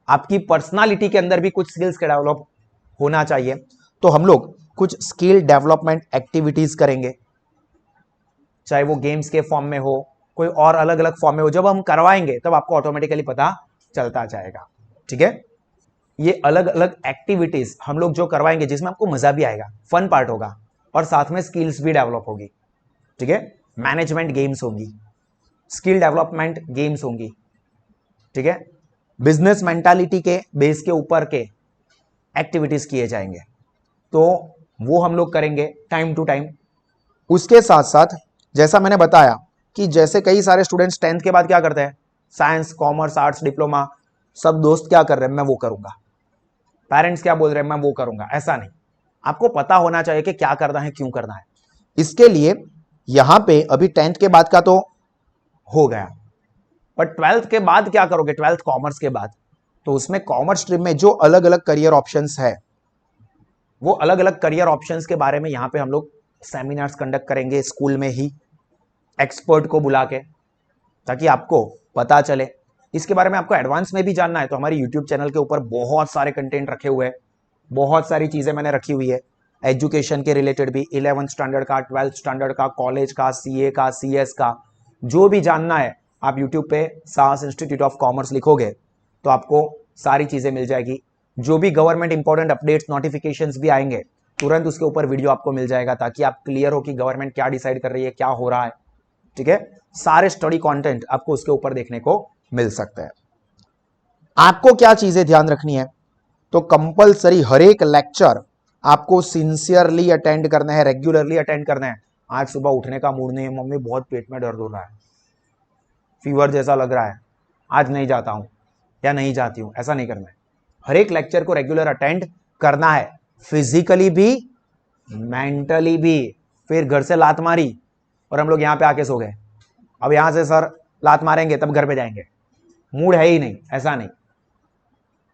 आपकी पर्सनालिटी के अंदर भी कुछ स्किल्स का डेवलप होना चाहिए। तो हम लोग कुछ स्किल डेवलपमेंट एक्टिविटीज करेंगे, चाहे वो गेम्स के फॉर्म में हो, कोई और अलग अलग फॉर्म में हो। जब हम करवाएंगे तब आपको ऑटोमेटिकली पता चलता जाएगा, ठीक है। ये अलग अलग एक्टिविटीज हम लोग जो करवाएंगे जिसमें आपको मजा भी आएगा, फन पार्ट होगा और साथ में स्किल्स भी डेवलप होगी, ठीक है। मैनेजमेंट गेम्स होंगी, स्किल डेवलपमेंट गेम्स होंगी, ठीक है। बिजनेस मेंटालिटी के बेस के ऊपर के एक्टिविटीज किए जाएंगे, तो वो हम लोग करेंगे टाइम टू टाइम। उसके साथ साथ जैसा मैंने बताया कि जैसे कई सारे स्टूडेंट्स 10th के बाद क्या करते हैं, साइंस कॉमर्स आर्ट्स डिप्लोमा, सब दोस्त क्या कर रहे हैं मैं वो करूंगा, पेरेंट्स क्या बोल रहे हैं मैं वो करूंगा, ऐसा नहीं। आपको पता होना चाहिए कि क्या करना है, क्यों करना है। इसके लिए यहां पे अभी 10th के बाद का तो हो गया, पर 12th के बाद क्या करोगे, 12th कॉमर्स के बाद, तो उसमें कॉमर्स स्ट्रीम में जो अलग अलग करियर ऑप्शंस है, वो अलग अलग करियर ऑप्शंस के बारे में यहां पे हम लोग सेमिनार्स कंडक्ट करेंगे स्कूल में ही, एक्सपर्ट को बुला के, ताकि आपको पता चले। इसके बारे में आपको एडवांस में भी जानना है तो हमारे यूट्यूब चैनल के ऊपर बहुत सारे कंटेंट रखे हुए हैं, बहुत सारी चीजें मैंने रखी हुई है एजुकेशन के रिलेटेड भी, 11th स्टैंडर्ड का, 12th स्टैंडर्ड का, कॉलेज का, सीए का, सीएस का, जो भी जानना है आप यूट्यूब पे साहस इंस्टीट्यूट ऑफ कॉमर्स लिखोगे तो आपको सारी चीजें मिल जाएगी। जो भी गवर्नमेंट इंपॉर्टेंट अपडेट्स नोटिफिकेशंस भी आएंगे तुरंत उसके ऊपर वीडियो आपको मिल जाएगा, ताकि आप क्लियर हो कि गवर्नमेंट क्या डिसाइड कर रही है, क्या हो रहा है, ठीक है। सारे स्टडी कंटेंट आपको उसके ऊपर देखने को मिल सकता है। आपको क्या चीजें ध्यान रखनी है, तो कंपलसरी हर एक लेक्चर आपको सिंसियरली अटेंड करना है, रेगुलरली अटेंड करना है। आज सुबह उठने का मूड नहीं है, मम्मी बहुत पेट में दर्द हो रहा है, फीवर जैसा लग रहा है, आज नहीं जाता हूं या नहीं जाती हूं, ऐसा नहीं करना है। हर एक लेक्चर को रेगुलर अटेंड करना है, फिजिकली भी मेंटली भी। फिर घर से लात मारी और हम लोग यहां पे आके सो गए, अब यहां से सर लात मारेंगे तब घर पे जाएंगे, मूड है ही नहीं, ऐसा नहीं।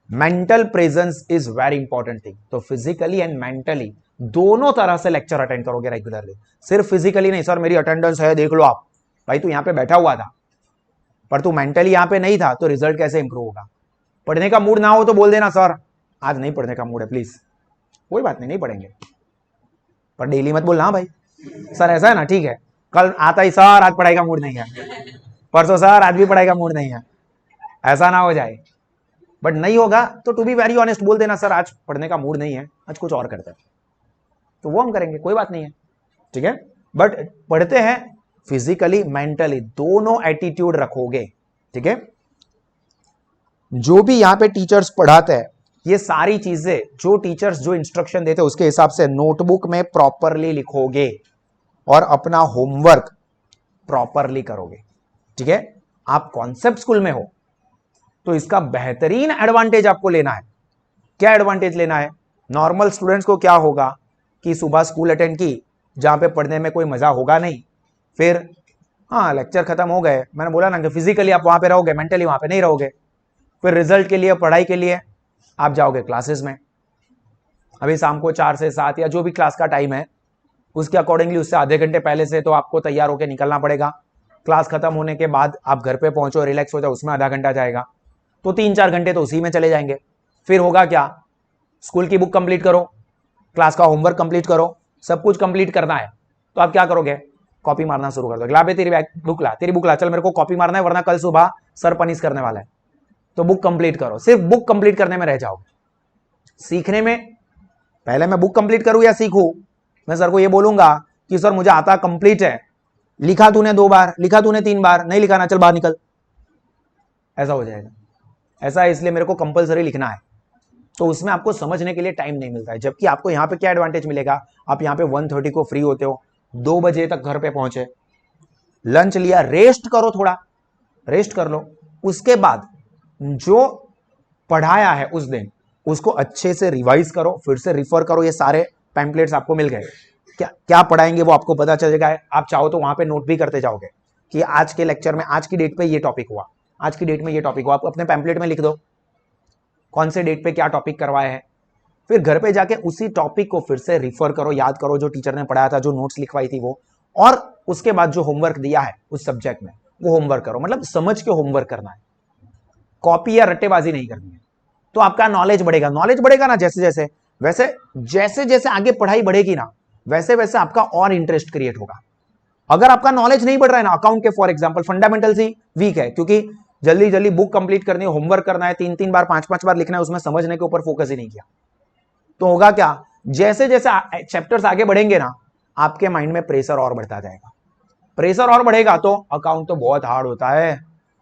Mental presence is very important thing. तो फिजिकली एंड मेंटली दोनों तरह से लेक्चर अटेंड करोगे रेगुलरली, सिर्फ फिजिकली नहीं, सर मेरी अटेंडेंस है देख लो आप, भाई तू यहां पे बैठा हुआ था पर तू मेंटली यहां पे नहीं था, तो रिजल्ट कैसे इंप्रूव होगा। पढ़ने का मूड ना हो तो बोल देना सर आज नहीं पढ़ने का मूड है, प्लीज, कोई बात नहीं, नहीं पढ़ेंगे, पर डेली मत बोलना भाई सर ऐसा है ना, ठीक है। कल आता ही सर आज पढ़ाई का मूड नहीं है, परसों सर आज भी पढ़ाई का मूड नहीं है, ऐसा ना हो जाए। बट नहीं होगा तो टू बी वेरी ऑनेस्ट बोल देना सर आज पढ़ने का मूड नहीं है, आज कुछ और करते हैं, तो वो हम करेंगे, कोई बात नहीं है, ठीक है। बट पढ़ते हैं फिजिकली मेंटली दोनों एटीट्यूड रखोगे, ठीक है। जो भी यहां पे टीचर्स पढ़ाते हैं ये सारी चीजें जो टीचर्स जो इंस्ट्रक्शन देते हैं उसके हिसाब से नोटबुक में प्रॉपरली लिखोगे और अपना होमवर्क प्रॉपरली करोगे, ठीक है। आप कॉन्सेप्ट स्कूल में हो तो इसका बेहतरीन एडवांटेज आपको लेना है। क्या एडवांटेज लेना है, नॉर्मल स्टूडेंट्स को क्या होगा कि सुबह स्कूल अटेंड की जहां पे पढ़ने में कोई मजा होगा नहीं, फिर हाँ लेक्चर खत्म हो गए, मैंने बोला ना कि फिजिकली आप वहां पे रहोगे, मेंटली वहां पे नहीं रहोगे, फिर रिजल्ट के लिए पढ़ाई के लिए आप जाओगे क्लासेस में, अभी शाम को 4 से 7 या जो भी क्लास का टाइम है उसके अकॉर्डिंगली उससे आधे घंटे पहले से तो आपको तैयार होकर निकलना पड़ेगा। क्लास खत्म होने के बाद आप घर पे पहुंचो, रिलैक्स हो जाओ, उसमें आधा घंटा जाएगा, तो 3-4 घंटे तो उसी में चले जाएंगे। फिर होगा क्या, स्कूल की बुक कंप्लीट करो, क्लास का होमवर्क कंप्लीट करो, सब कुछ कंप्लीट करना है। तो आप क्या करोगे, कॉपी मारना शुरू कर दो। ला बे तेरी बुक ला, तेरी बुक ला, चल मेरे को कॉपी मारना है वरना कल सुबह सर पनिश करने वाला है। तो बुक कंप्लीट करो, सिर्फ बुक कंप्लीट करने में रह जाओगे। सीखने में पहले मैं बुक कंप्लीट करूं या सीखूं, मैं सर को ये बोलूंगा कि सर मुझे आता कंप्लीट है, लिखा तूने 2 बार, लिखा तूने 3 बार, नहीं लिखा ना, चल बाहर निकल, ऐसा हो जाएगा। ऐसा है इसलिए मेरे को कंपलसरी लिखना है। तो उसमें आपको समझने के लिए टाइम नहीं मिलता है। जबकि आपको यहाँ पे क्या एडवांटेज मिलेगा, आप यहाँ पे 1:30 को फ्री होते हो, 2 बजे तक घर पे पहुंचे, लंच लिया, रेस्ट करो, थोड़ा रेस्ट कर लो, उसके बाद जो पढ़ाया है उस दिन उसको अच्छे से रिवाइज करो, फिर से रिफर करो। ये सारे पैम्पलेट्स आपको मिल गए, क्या क्या पढ़ाएंगे वो आपको पता चल जाएगा। आप चाहो तो वहां पे नोट भी करते जाओगे कि आज के लेक्चर में, आज की डेट पे ये टॉपिक हुआ, आज की डेट में ये टॉपिक हुआ, आप अपने पैम्पलेट में लिख दो कौन से डेट पे क्या टॉपिक करवाया है। फिर घर पे जाके उसी टॉपिक को फिर से रिफर करो, याद करो जो टीचर ने पढ़ाया था, जो नोट्स लिखवाई थी वो, और उसके बाद जो होमवर्क दिया है उस सब्जेक्ट में वो होमवर्क करो। मतलब समझ के होमवर्क करना है, कॉपी या रट्टेबाजी नहीं करनी है। तो आपका नॉलेज बढ़ेगा, नॉलेज बढ़ेगा ना जैसे जैसे, वैसे जैसे जैसे आगे पढ़ाई बढ़ेगी ना, वैसे वैसे आपका और इंटरेस्ट क्रिएट होगा। अगर आपका नॉलेज नहीं बढ़ रहा है ना, अकाउंट के फॉर एग्जांपल फंडामेंटल्स ही वीक है, क्योंकि जल्दी जल्दी बुक कंप्लीट करनी है, होमवर्क करना है, 3-3 बार 5-5 बार लिखना है, उसमें समझने के ऊपर फोकस ही नहीं किया, तो होगा क्या, जैसे जैसे चैप्टर्स आगे बढ़ेंगे ना, आपके माइंड में प्रेशर और बढ़ता जाएगा। प्रेशर और बढ़ेगा तो अकाउंट तो बहुत हार्ड होता है,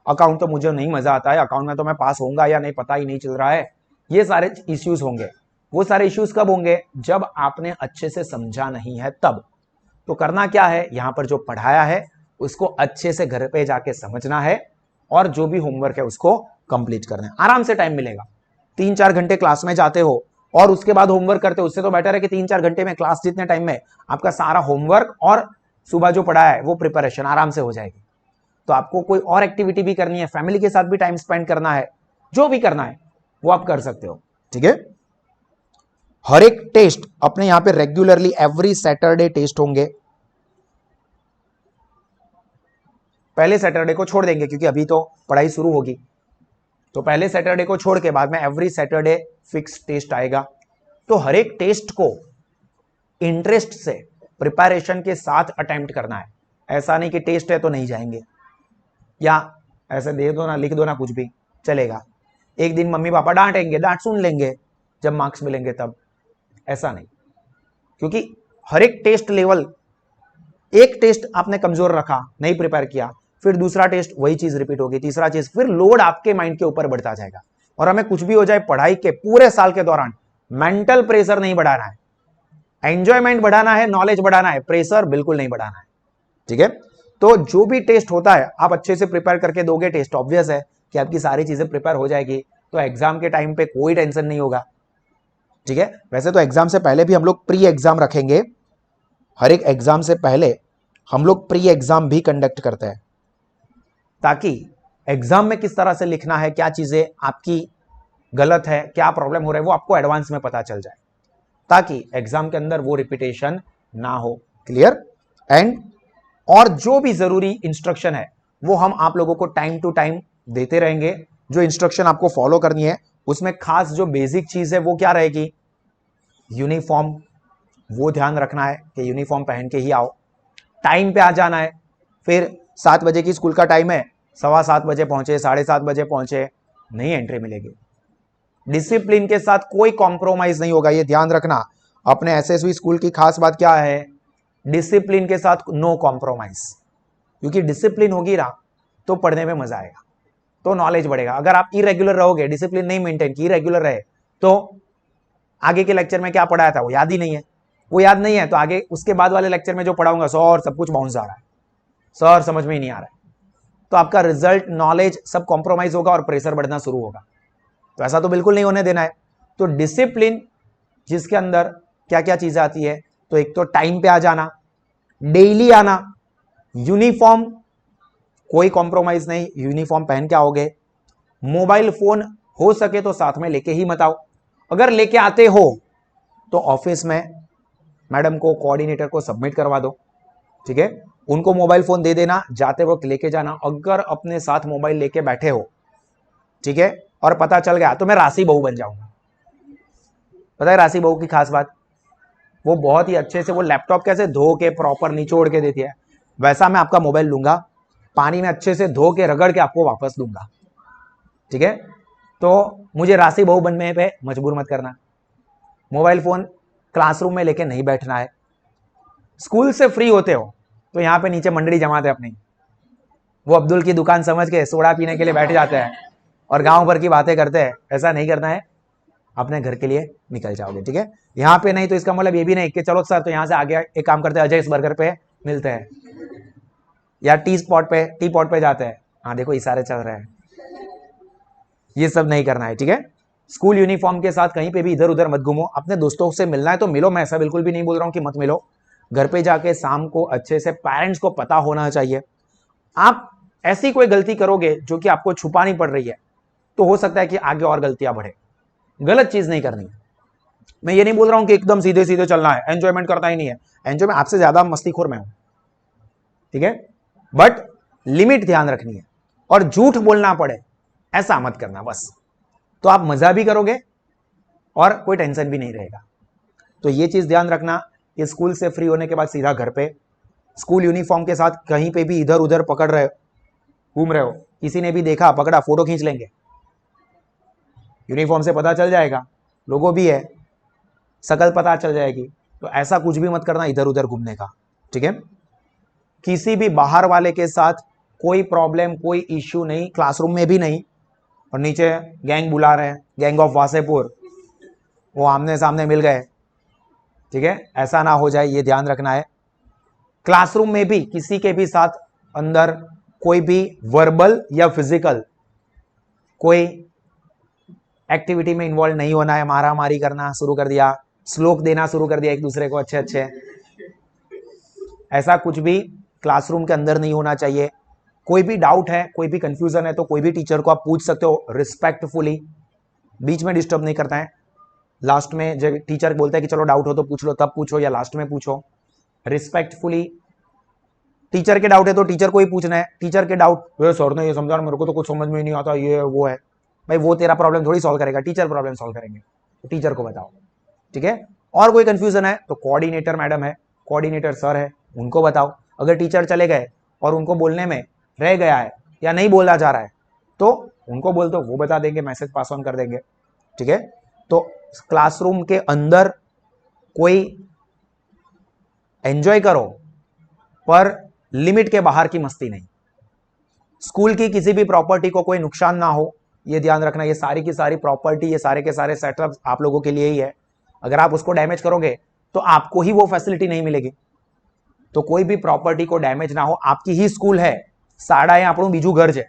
अकाउंट तो मुझे नहीं मजा आता है, अकाउंट में तो मैं पास होऊंगा या नहीं पता ही नहीं चल रहा है, ये सारे इश्यूज होंगे। वो सारे इश्यूज कब होंगे, जब आपने अच्छे से समझा नहीं है तब। तो करना क्या है, यहां पर जो पढ़ाया है उसको अच्छे से घर पे जाके समझना है, और जो भी होमवर्क है उसको कंप्लीट करना है। आराम से टाइम मिलेगा, 3-4 घंटे क्लास में जाते हो और उसके बाद होमवर्क करते हो, उससे तो बेटर है कि 3-4 घंटे में क्लास जितने टाइम में आपका सारा होमवर्क और सुबह जो पढ़ा है वो प्रिपरेशन आराम से हो जाएगी। तो आपको कोई और एक्टिविटी भी करनी है, फैमिली के साथ भी टाइम स्पेंड करना है, जो भी करना है वो आप कर सकते हो, ठीक है। हर एक टेस्ट अपने यहां पे रेगुलरली एवरी सैटरडे टेस्ट होंगे। पहले सैटरडे को छोड़ देंगे क्योंकि अभी तो पढ़ाई शुरू होगी, तो पहले सैटरडे को छोड़ के बाद में एवरी सैटरडे फिक्स टेस्ट आएगा। तो हर एक टेस्ट को इंटरेस्ट से प्रिपरेशन के साथ अटेम्प्ट करना है। ऐसा नहीं कि टेस्ट है तो नहीं जाएंगे, या ऐसे दे दो ना, लिख दो ना, कुछ भी चलेगा, एक दिन मम्मी पापा डांटेंगे, डांट सुन लेंगे जब मार्क्स मिलेंगे तब, ऐसा नहीं। क्योंकि हर एक टेस्ट लेवल, एक टेस्ट आपने कमजोर रखा, नहीं प्रिपेयर किया, फिर दूसरा टेस्ट वही चीज रिपीट होगी, तीसरा चीज, फिर लोड आपके माइंड के ऊपर बढ़ता जाएगा। और हमें कुछ भी हो जाए पढ़ाई के पूरे साल के दौरान मेंटल प्रेशर नहीं बढ़ाना है, एंजॉयमेंट बढ़ाना है, नॉलेज बढ़ाना है, प्रेशर बिल्कुल नहीं बढ़ाना है, ठीक है। तो जो भी टेस्ट होता है आप अच्छे से प्रिपेयर करके दोगे टेस्ट, ऑब्वियस है कि आपकी सारी चीजें प्रिपेयर हो जाएगी, तो एग्जाम के टाइम पे कोई टेंशन नहीं होगा, ठीक है। वैसे तो एग्जाम से पहले भी हम लोग प्री एग्जाम रखेंगे, हर एक एग्जाम से पहले हम लोग प्री एग्जाम भी कंडक्ट करते हैं, ताकि एग्जाम में किस तरह से लिखना है, क्या चीजें आपकी गलत है, क्या प्रॉब्लम हो रहा है, वो आपको एडवांस में पता चल जाए, ताकि एग्जाम के अंदर वो रिपीटेशन ना हो। क्लियर। एंड और जो भी जरूरी इंस्ट्रक्शन है वो हम आप लोगों को टाइम टू टाइम देते रहेंगे। जो इंस्ट्रक्शन आपको फॉलो करनी है उसमें खास जो बेसिक चीज है वो क्या रहेगी, यूनिफॉर्म, वो ध्यान रखना है कि यूनिफॉर्म पहन के ही आओ, टाइम पे आ जाना है। फिर 7 बजे की स्कूल का टाइम है, 7:15 बजे पहुंचे, 7:30 बजे पहुंचे, नहीं एंट्री मिलेगी। डिसिप्लिन के साथ कोई कॉम्प्रोमाइज नहीं होगा, ये ध्यान रखना। अपने एसएसवी स्कूल की खास बात क्या है, डिसिप्लिन के साथ नो कॉम्प्रोमाइज, क्योंकि डिसिप्लिन होगी ना तो पढ़ने में मजा आएगा, तो नॉलेज बढ़ेगा। अगर आप इरेगुलर रहोगे, डिसिप्लिन नहीं मेंटेन की, इरेगुलर रहे, तो आगे के लेक्चर में क्या पढ़ाया था वो याद ही नहीं है, वो याद नहीं है तो आगे उसके बाद वाले लेक्चर में जो पढ़ाऊंगा सर सब कुछ बाउंस आ रहा है, सर समझ में ही नहीं आ रहा है, तो आपका रिजल्ट, नॉलेज सब कॉम्प्रोमाइज होगा और प्रेशर बढ़ना शुरू होगा। तो ऐसा तो बिल्कुल नहीं होने देना है। तो डिसिप्लिन जिसके अंदर क्या क्या चीजें आती है, तो एक तो टाइम पे आ जाना, डेली आना, यूनिफॉर्म, कोई कॉम्प्रोमाइज नहीं, यूनिफॉर्म पहन के आओगे। मोबाइल फोन हो सके तो साथ में लेके ही मत आओ, अगर लेके आते हो तो ऑफिस में मैडम को, कोऑर्डिनेटर को सबमिट करवा दो, ठीक है। उनको मोबाइल फोन दे देना, जाते वक्त लेके जाना। अगर अपने साथ मोबाइल लेके बैठे हो, ठीक है, और पता चल गया तो मैं राशि बहू बन जाऊंगा। पता है राशि बहू की खास बात, वो बहुत ही अच्छे से वो लैपटॉप कैसे धो के प्रॉपर निचोड़ के देती है, वैसा मैं आपका मोबाइल लूंगा, पानी में अच्छे से धो के रगड़ के आपको वापस दूंगा, ठीक है। तो मुझे राशि बहू बनने पे मजबूर मत करना। मोबाइल फोन क्लासरूम में लेके नहीं बैठना है। स्कूल से फ्री होते हो तो यहाँ पे नीचे मंडली जमाते हैं अपनी, वो अब्दुल की दुकान समझ के सोडा पीने के लिए बैठ जाते हैं और गांव भर की बातें करते हैं। ऐसा नहीं करना है, अपने घर के लिए निकल जाओगे, ठीक है। यहाँ पे नहीं तो इसका मतलब ये भी नहीं कि चलो सर तो यहाँ से आगे एक काम करते हैं, अजय इस बर्गर पे मिलते हैं या टी पॉट पे जाते हैं। हाँ देखो इशारे चल रहे हैं, ये सब नहीं करना है, ठीक है। स्कूल यूनिफॉर्म के साथ कहीं पे भी इधर उधर मत घूमो। अपने दोस्तों से मिलना है तो मिलो, मैं ऐसा बिल्कुल भी नहीं बोल रहा हूं कि मत मिलो। घर पे जाके शाम को अच्छे से पेरेंट्स को पता होना चाहिए। आप ऐसी कोई गलती करोगे जो कि आपको छुपानी पड़ रही है तो हो सकता है कि आगे और गलतियां बढ़े। गलत चीज नहीं करनी। मैं ये नहीं बोल रहा हूं कि एकदम सीधे सीधे चलना है, एंजॉयमेंट करना ही नहीं है। एंजॉयमेंट आपसे ज्यादा मस्तीखोर मैं हूं, ठीक है, बट लिमिट ध्यान रखनी है और झूठ बोलना पड़े ऐसा मत करना बस। तो आप मजा भी करोगे और कोई टेंशन भी नहीं रहेगा। तो ये चीज ध्यान रखना कि स्कूल से फ्री होने के बाद सीधा घर पे, स्कूल यूनिफॉर्म के साथ कहीं पे भी इधर उधर पकड़ रहे हो, घूम रहे हो, किसी ने भी देखा पकड़ा, फोटो खींच लेंगे। यूनिफॉर्म से पता चल जाएगा, लोगो भी है, शकल पता चल जाएगी। तो ऐसा कुछ भी मत करना इधर उधर घूमने का, ठीक है। किसी भी बाहर वाले के साथ कोई प्रॉब्लम, कोई इश्यू नहीं, क्लासरूम में भी नहीं। और नीचे गैंग बुला रहे हैं, गैंग ऑफ वासेपुर, वो आमने सामने मिल गए, ठीक है, ऐसा ना हो जाए, ये ध्यान रखना है। क्लासरूम में भी किसी के भी साथ अंदर कोई भी वर्बल या फिजिकल कोई एक्टिविटी में इन्वॉल्व नहीं होना है। मारा मारी करना शुरू कर दिया, श्लोक देना शुरू कर दिया एक दूसरे को अच्छे अच्छे, ऐसा कुछ भी क्लासरूम के अंदर नहीं होना चाहिए। कोई भी डाउट है, कोई भी कंफ्यूजन है तो कोई भी टीचर को आप पूछ सकते हो रिस्पेक्टफुली, बीच में डिस्टर्ब नहीं करता है। लास्ट में जब टीचर बोलता है कि चलो डाउट हो तो पूछ लो, तब पूछो या लास्ट में पूछो, रिस्पेक्टफुली। टीचर के डाउट है तो टीचर को ही पूछना है। टीचर के डाउट, सर ने ये समझा, मेरे को तो कुछ समझ में ही नहीं आता, ये वो है, भाई वो तेरा प्रॉब्लम थोड़ी सॉल्व करेगा, टीचर प्रॉब्लम सॉल्व करेंगे, तो टीचर को बताओ, ठीक है। और कोई कंफ्यूजन है तो कोऑर्डिनेटर मैडम है, कोऑर्डिनेटर सर है, उनको बताओ। अगर टीचर चले गए और उनको बोलने में रह गया है या नहीं बोला जा रहा है तो उनको बोल दो, वो बता देंगे, मैसेज पास ऑन कर देंगे, ठीक है। तो क्लासरूम के अंदर कोई एंजॉय करो पर लिमिट के बाहर की मस्ती नहीं। स्कूल की किसी भी प्रॉपर्टी को कोई नुकसान ना हो, ये ध्यान रखना। ये सारी की सारी प्रॉपर्टी, ये सारे के सारे सेटअप आप लोगों के लिए ही है। अगर आप उसको डैमेज करोगे तो आपको ही वो फैसिलिटी नहीं मिलेगी। तो कोई भी प्रॉपर्टी को डैमेज ना हो। आपकी ही स्कूल है, शाळा એ આપણું બીજું ઘર છે,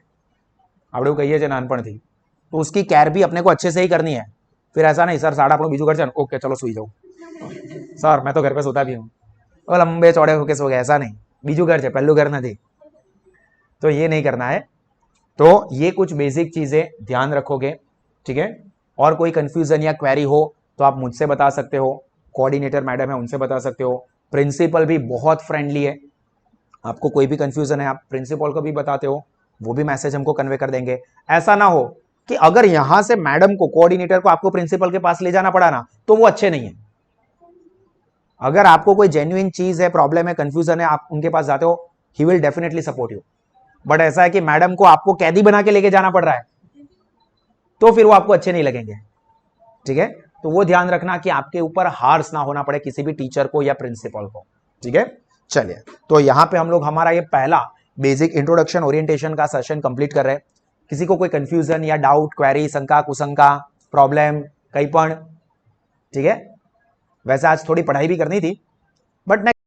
આપણે એવું કહીએ છીએ નાનપણથી, तो उसकी केयर भी अपने को अच्छे से ही करनी है। फिर ऐसा नहीं सर शाળા આપણું બીજું घर છે, ओके चलो सुई जाओ, सर मैं तो घर पे सोता भी हूँ, और लंबे चौड़े होके सो गए, ऐसा नहीं, बीजू घर છે, पहलू घर नहीं। तो ये नहीं करना है। तो ये कुछ बेसिक चीजें ध्यान रखोगे, ठीक है। और कोई कंफ्यूजन या क्वेरी हो तो आप मुझसे बता सकते हो, कोऑर्डिनेटर मैडम है उनसे बता सकते हो। प्रिंसिपल भी बहुत फ्रेंडली है, आपको कोई भी कंफ्यूजन है आप प्रिंसिपल को भी बताते हो, वो भी मैसेज हमको कन्वे कर देंगे। ऐसा ना हो कि अगर यहां से मैडम को, कोऑर्डिनेटर को आपको प्रिंसिपल के पास ले जाना पड़ा ना तो वो अच्छे नहीं है। अगर आपको कोई जेन्युइन चीज है, प्रॉब्लम है, कंफ्यूजन है, आप उनके पास जाते हो, he will definitely support you. But ऐसा है कि मैडम को आपको कैदी बना के लेके जाना पड़ रहा है तो फिर वो आपको अच्छे नहीं लगेंगे, ठीक है। तो वो ध्यान रखना कि आपके ऊपर हार्श ना होना पड़े किसी भी टीचर को या प्रिंसिपल को, ठीक है। चलिए, तो यहां पे हम लोग हमारा ये पहला बेसिक इंट्रोडक्शन ओरिएंटेशन का सेशन कंप्लीट कर रहे हैं। किसी को कोई कंफ्यूजन या डाउट, क्वेरी, शंका, कुशंका, प्रॉब्लम कहीं पण, ठीक है। वैसे आज थोड़ी पढ़ाई भी करनी थी बट